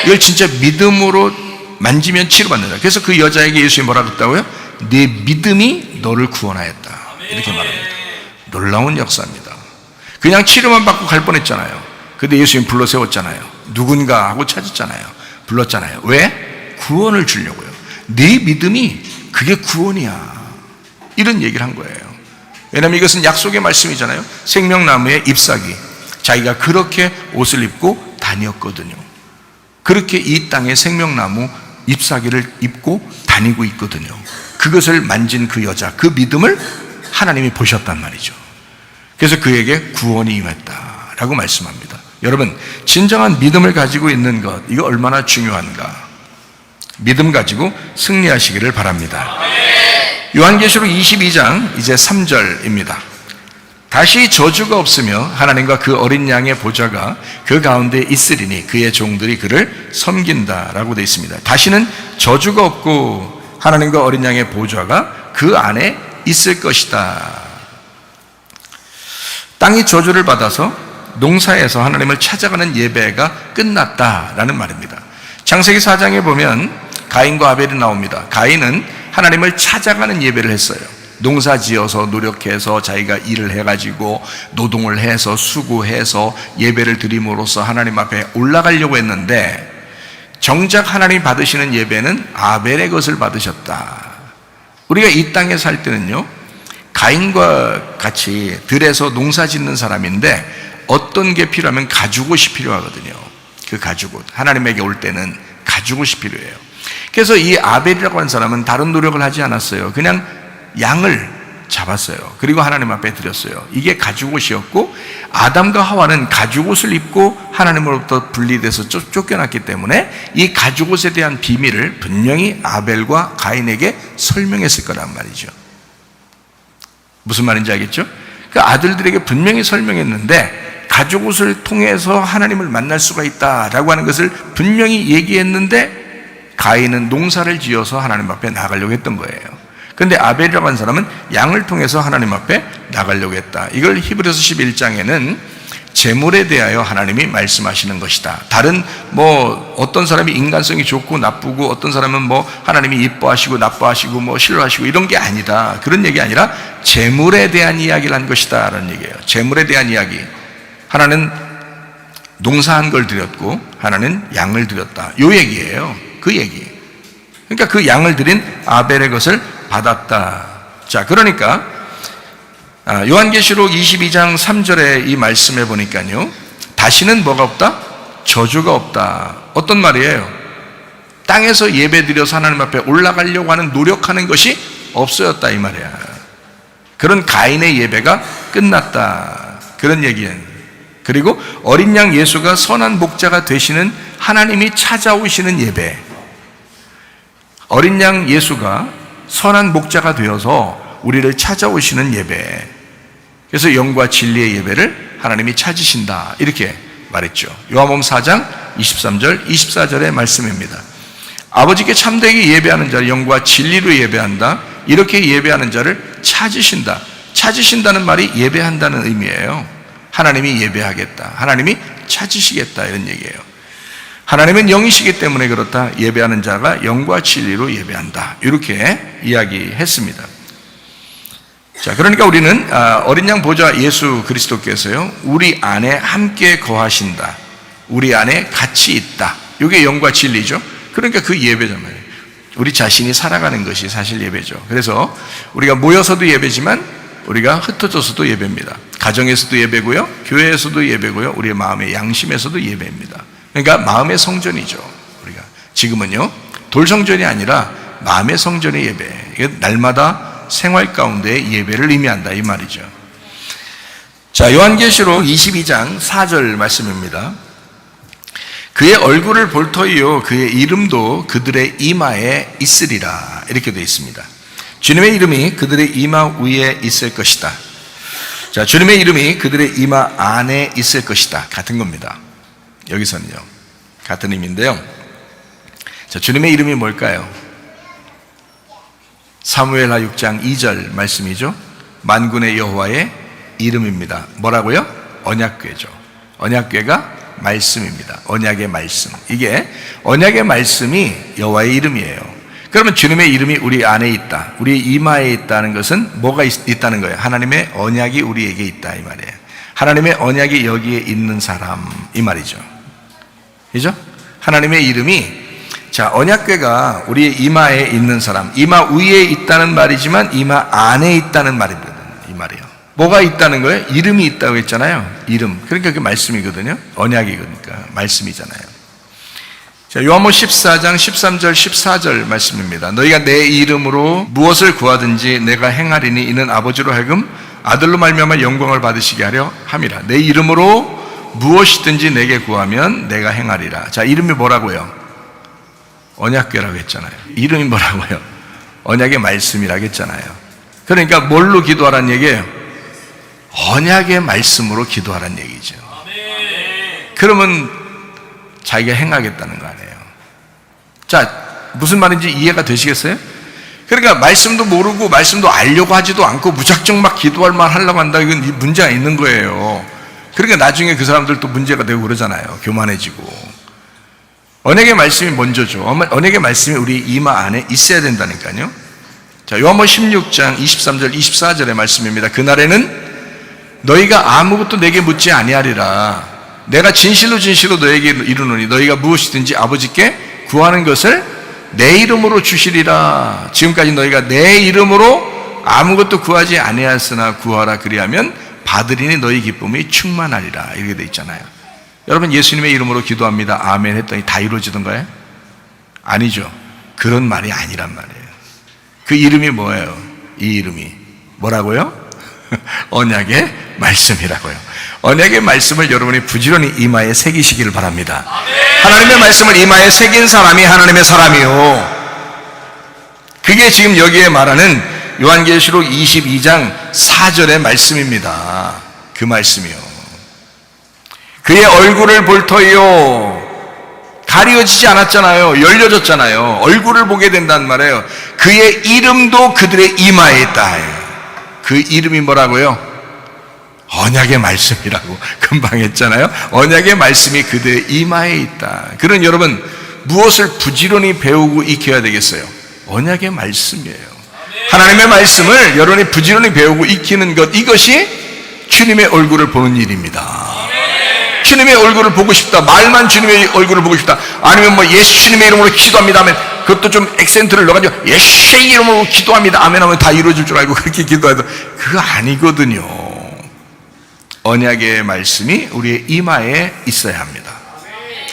이걸 진짜 믿음으로 만지면 치료받는다. 그래서 그 여자에게 예수님이 뭐라고 했다고요? 네 믿음이 너를 구원하였다. 이렇게 말합니다. 놀라운 역사입니다. 그냥 치료만 받고 갈 뻔했잖아요. 근데 예수님 불러 세웠잖아요. 누군가 하고 찾았잖아요. 불렀잖아요. 왜? 구원을 주려고요. 네 믿음이 그게 구원이야. 이런 얘기를 한 거예요. 왜냐하면 이것은 약속의 말씀이잖아요. 생명나무의 잎사귀, 자기가 그렇게 옷을 입고 다녔거든요. 그렇게 이 땅에 생명나무 잎사귀를 입고 다니고 있거든요. 그것을 만진 그 여자, 그 믿음을 하나님이 보셨단 말이죠. 그래서 그에게 구원이 임했다라고 말씀합니다. 여러분, 진정한 믿음을 가지고 있는 것, 이거 얼마나 중요한가. 믿음 가지고 승리하시기를 바랍니다. 요한계시록 22장 이제 3절입니다. 다시 저주가 없으며 하나님과 그 어린 양의 보좌가 그 가운데 있으리니 그의 종들이 그를 섬긴다라고 되어 있습니다. 다시는 저주가 없고 하나님과 어린 양의 보좌가 그 안에 있을 것이다. 땅이 저주를 받아서 농사에서 하나님을 찾아가는 예배가 끝났다라는 말입니다. 창세기 4장에 보면 가인과 아벨이 나옵니다. 가인은 하나님을 찾아가는 예배를 했어요. 농사 지어서 노력해서 자기가 일을 해가지고 노동을 해서 수고해서 예배를 드림으로써 하나님 앞에 올라가려고 했는데 정작 하나님이 받으시는 예배는 아벨의 것을 받으셨다. 우리가 이 땅에 살 때는요, 가인과 같이 들에서 농사 짓는 사람인데 어떤 게 필요하면 가죽옷이 필요하거든요. 그 가죽옷, 하나님에게 올 때는 가죽옷이 필요해요. 그래서 이 아벨이라고 하는 사람은 다른 노력을 하지 않았어요. 그냥 양을 잡았어요. 그리고 하나님 앞에 드렸어요. 이게 가죽옷이었고, 아담과 하와는 가죽옷을 입고 하나님으로부터 분리돼서 쫓겨났기 때문에 이 가죽옷에 대한 비밀을 분명히 아벨과 가인에게 설명했을 거란 말이죠. 무슨 말인지 알겠죠? 그 아들들에게 분명히 설명했는데 가죽옷을 통해서 하나님을 만날 수가 있다라고 하는 것을 분명히 얘기했는데 가인은 농사를 지어서 하나님 앞에 나가려고 했던 거예요. 그런데 아벨이라고 하는 사람은 양을 통해서 하나님 앞에 나가려고 했다. 이걸 히브리서 11장에는 재물에 대하여 하나님이 말씀하시는 것이다. 다른 어떤 사람이 인간성이 좋고 나쁘고 어떤 사람은 하나님이 이뻐하시고 나빠하시고 싫어하시고 이런 게 아니다. 그런 얘기 아니라 재물에 대한 이야기를 한 것이다 라는 얘기예요. 재물에 대한 이야기. 하나는 농사한 걸 드렸고 하나는 양을 드렸다. 요 얘기예요. 그 얘기. 그러니까 그 양을 드린 아벨의 것을 받았다. 자, 그러니까 요한계시록 22장 3절에 이 말씀해 보니까요, 다시는 뭐가 없다? 저주가 없다. 어떤 말이에요? 땅에서 예배드려서 하나님 앞에 올라가려고 하는 노력하는 것이 없어졌다 이 말이야. 그런 가인의 예배가 끝났다. 그런 얘기예요. 그리고 어린 양 예수가 선한 목자가 되시는 하나님이 찾아오시는 예배. 어린 양 예수가 선한 목자가 되어서 우리를 찾아오시는 예배. 그래서 영과 진리의 예배를 하나님이 찾으신다. 이렇게 말했죠. 요한복음 4장 23절, 24절의 말씀입니다. 아버지께 참되게 예배하는 자를 영과 진리로 예배한다. 이렇게 예배하는 자를 찾으신다. 찾으신다는 말이 예배한다는 의미예요. 하나님이 예배하겠다. 하나님이 찾으시겠다. 이런 얘기예요. 하나님은 영이시기 때문에 그렇다. 예배하는 자가 영과 진리로 예배한다. 이렇게 이야기했습니다. 자, 그러니까 우리는 어린 양 보좌 예수 그리스도께서요, 우리 안에 함께 거하신다. 우리 안에 같이 있다. 이게 영과 진리죠. 그러니까 그 예배잖아요. 우리 자신이 살아가는 것이 사실 예배죠. 그래서 우리가 모여서도 예배지만 우리가 흩어져서도 예배입니다. 가정에서도 예배고요, 교회에서도 예배고요, 우리의 마음의 양심에서도 예배입니다. 그러니까 마음의 성전이죠. 우리가 지금은요, 돌성전이 아니라 마음의 성전의 예배. 이게 날마다 생활 가운데 예배를 의미한다 이 말이죠. 자, 요한계시록 22장 4절 말씀입니다. 그의 얼굴을 볼 터이요 그의 이름도 그들의 이마에 있으리라. 이렇게 되어 있습니다. 주님의 이름이 그들의 이마 위에 있을 것이다. 자, 주님의 이름이 그들의 이마 안에 있을 것이다. 같은 겁니다. 여기서는요, 같은 의미인데요. 자, 주님의 이름이 뭘까요? 사무엘하 6장 2절 말씀이죠. 만군의 여호와의 이름입니다. 뭐라고요? 언약궤죠. 언약궤가 말씀입니다. 언약의 말씀. 이게 언약의 말씀이 여호와의 이름이에요. 그러면 주님의 이름이 우리 안에 있다, 우리 이마에 있다는 것은 뭐가 있다는 거예요? 하나님의 언약이 우리에게 있다, 이 말이에요. 하나님의 언약이 여기에 있는 사람, 이 말이죠. 그죠? 하나님의 이름이, 자, 언약궤가 우리의 이마에 있는 사람, 이마 위에 있다는 말이지만 이마 안에 있다는 말입니다. 이 말이에요. 뭐가 있다는 거예요? 이름이 있다고 했잖아요. 이름. 그러니까 그게 말씀이거든요. 언약이 그러니까 말씀이잖아요. 자, 요한복음 14장 13절 14절 말씀입니다. 너희가 내 이름으로 무엇을 구하든지 내가 행하리니 이는 아버지로 하여금 아들로 말미암아 영광을 받으시게 하려 함이라. 내 이름으로 무엇이든지 내게 구하면 내가 행하리라. 자, 이름이 뭐라고요? 언약궤라고 했잖아요. 이름이 뭐라고요? 언약의 말씀이라고 했잖아요. 그러니까 뭘로 기도하라는 얘기예요? 언약의 말씀으로 기도하라는 얘기죠. 그러면 자기가 행하겠다는 거 아니에요. 자, 무슨 말인지 이해가 되시겠어요? 그러니까 말씀도 모르고 말씀도 알려고 하지도 않고 무작정 막 기도할 만 하려고 한다. 이건 문제가 있는 거예요. 그러니까 나중에 그 사람들 또 문제가 되고 그러잖아요. 교만해지고. 언약의 말씀이 먼저죠. 언약의 말씀이 우리 이마 안에 있어야 된다니까요. 자, 요한복음 16장 23절 24절의 말씀입니다. 그날에는 너희가 아무것도 내게 묻지 아니하리라. 내가 진실로 진실로 너에게 이르노니 너희가 무엇이든지 아버지께 구하는 것을 내 이름으로 주시리라. 지금까지 너희가 내 이름으로 아무것도 구하지 아니하였으나 구하라 그리하면 받으리니 너희 기쁨이 충만하리라. 이렇게 돼 있잖아요. 여러분, 예수님의 이름으로 기도합니다, 아멘 했더니 다 이루어지던가요? 아니죠. 그런 말이 아니란 말이에요. 그 이름이 뭐예요? 이 이름이 뭐라고요? 언약의 말씀이라고요. 언약의 말씀을 여러분이 부지런히 이마에 새기시기를 바랍니다. 하나님의 말씀을 이마에 새긴 사람이 하나님의 사람이요. 그게 지금 여기에 말하는 요한계시록 22장 4절의 말씀입니다. 그 말씀이요. 그의 얼굴을 볼 터이요. 가려지지 않았잖아요. 열려졌잖아요. 얼굴을 보게 된단 말이에요. 그의 이름도 그들의 이마에 있다. 그 이름이 뭐라고요? 언약의 말씀이라고 금방 했잖아요. 언약의 말씀이 그들의 이마에 있다. 그런 여러분, 무엇을 부지런히 배우고 익혀야 되겠어요? 언약의 말씀이에요. 하나님의 말씀을 여러분이 부지런히 배우고 익히는 것, 이것이 주님의 얼굴을 보는 일입니다. 주님의 얼굴을 보고 싶다, 말만 주님의 얼굴을 보고 싶다, 아니면 뭐 예수님의 이름으로 기도합니다 하면 그것도 좀 액센트를 넣어가지고 예수의 이름으로 기도합니다 아멘 하면 다 이루어질 줄 알고 그렇게 기도해도 그거 아니거든요. 언약의 말씀이 우리의 이마에 있어야 합니다.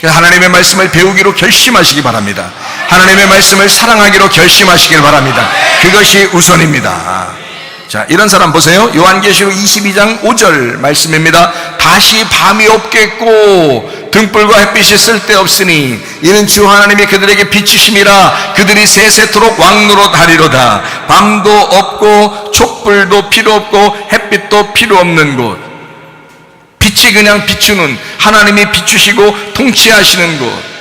하나님의 말씀을 배우기로 결심하시기 바랍니다. 하나님의 말씀을 사랑하기로 결심하시길 바랍니다. 그것이 우선입니다. 자, 이런 사람 보세요. 요한계시록 22장 5절 말씀입니다. 다시 밤이 없겠고 등불과 햇빛이 쓸데없으니 이는 주 하나님이 그들에게 비추심이라. 그들이 세세토록 왕노릇 하리로다. 밤도 없고 촛불도 필요 없고 햇빛도 필요 없는 곳, 빛이 그냥 비추는, 하나님이 비추시고 통치하시는 곳.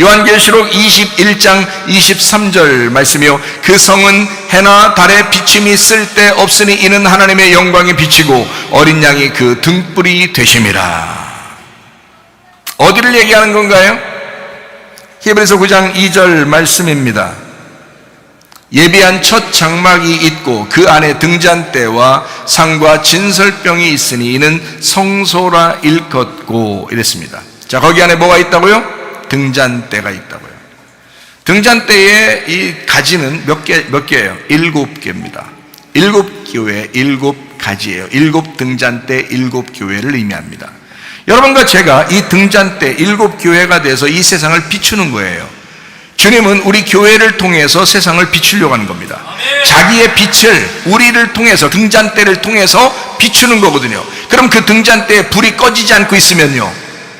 요한계시록 21장 23절 말씀이요. 그 성은 해나 달의 비침이 쓸데없으니 이는 하나님의 영광이 비치고 어린 양이 그 등불이 되심이라. 어디를 얘기하는 건가요? 히브리서 9장 2절 말씀입니다. 예비한 첫 장막이 있고 그 안에 등잔대와 상과 진설병이 있으니 이는 성소라 일컫고 이랬습니다. 자, 거기 안에 뭐가 있다고요? 등잔대가 있다고요. 등잔대의 이 가지는 몇 개예요? 7개입니다. 7교회, 7가지예요. 7등잔대, 7교회를 의미합니다. 여러분과 제가 이 등잔대 7교회가 돼서 이 세상을 비추는 거예요. 주님은 우리 교회를 통해서 세상을 비추려고 하는 겁니다. 자기의 빛을 우리를 통해서, 등잔대를 통해서 비추는 거거든요. 그럼 그 등잔대에 불이 꺼지지 않고 있으면요,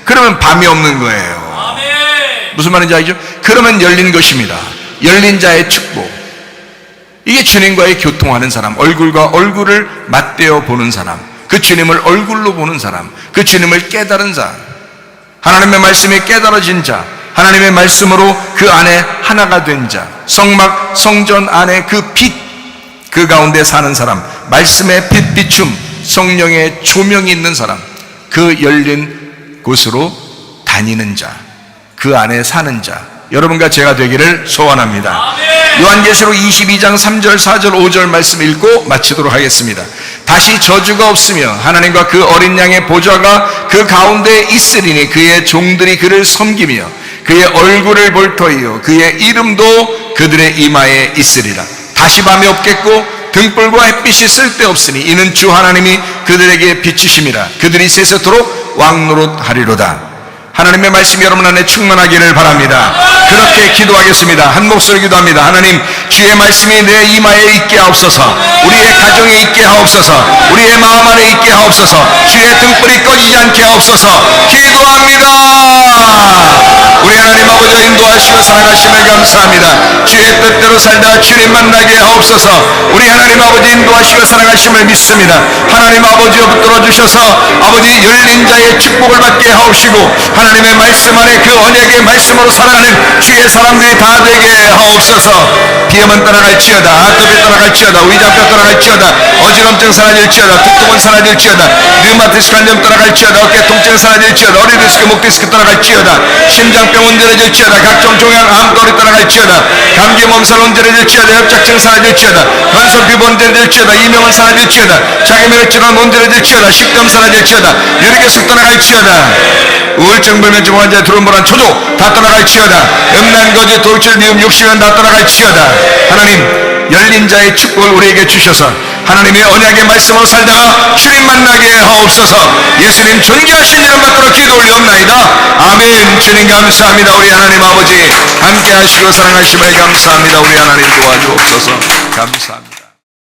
그러면 밤이 없는 거예요. 무슨 말인지 알죠? 그러면 열린 것입니다. 열린 자의 축복. 이게 주님과의 교통하는 사람, 얼굴과 얼굴을 맞대어 보는 사람, 그 주님을 얼굴로 보는 사람, 그 주님을 깨달은 자, 하나님의 말씀이 깨달아진 자, 하나님의 말씀으로 그 안에 하나가 된 자, 성막, 성전 안에 그 빛, 그 가운데 사는 사람, 말씀의 빛 비춤, 성령의 조명이 있는 사람, 그 열린 곳으로 다니는 자, 그 안에 사는 자, 여러분과 제가 되기를 소원합니다. 요한계시록 22장 3절, 4절, 5절 말씀 읽고 마치도록 하겠습니다. 다시 저주가 없으며 하나님과 그 어린 양의 보좌가 그 가운데 있으리니 그의 종들이 그를 섬기며 그의 얼굴을 볼 터이요 그의 이름도 그들의 이마에 있으리라. 다시 밤이 없겠고 등불과 햇빛이 쓸데없으니 이는 주 하나님이 그들에게 비추심이라. 그들이 세세토록 왕노릇하리로다. 하나님의 말씀이 여러분 안에 충만하기를 바랍니다. 그렇게 기도하겠습니다. 한 목소리 기도합니다. 하나님, 주의 말씀이 내 이마에 있게 하옵소서. 우리의 가정에 있게 하옵소서. 우리의 마음 안에 있게 하옵소서. 주의 등불이 꺼지지 않게 하옵소서. 기도합니다. 우리 하나님 아버지 인도하시고 살아가심을 감사합니다. 주의 뜻대로 살다 주님 만나게 하옵소서. 우리 하나님 아버지 인도하시고 살아가심을 믿습니다. 하나님 아버지 붙들어 주셔서 아버지 열린 자의 축복을 받게 하옵시고 하나님의 말씀 안에 그 언약의 말씀으로 살아가는 주의 사람들이 다 되게 하옵소서. 비염은 떠나갈지어다, 아토피 떠나갈지어다, 위장병 떠나갈지어다, 어지럼증 사라질지어다, 두통은 사라질지어다, 류마티스 관염 떠나갈지어다, 어깨 통증 사라질지어다, 어리 디스크, 목 디스크 떠나갈지어다, 심장병 온전해질지어다, 각종 종양 암거리 떠나갈지어다, 감기 몸살 온전해질지어다, 협착증 사라질지어다, 건설 피부 온전해질지어다, 이명은 사라질지어다, 장애물 질환 온전해질지어다, 식감 사라질지어다, 유리계속 떠나갈지어다, 우울증 불면증 환자의 두루뭉술한 초조 다 떠나갈지어다, 음란거짓 돌출 미움 욕심은 다 떠나갈지어다. 하나님, 열린 자의 축복을 우리에게 주셔서 하나님의 언약의 말씀으로 살다가 주님 만나게 하옵소서. 예수님 존귀하신 이름 받들어 기도 올리옵나이다. 아멘. 주님 감사합니다. 우리 하나님 아버지 함께 하시고 사랑하심을 감사합니다. 우리 하나님 도와주옵소서. 감사합니다.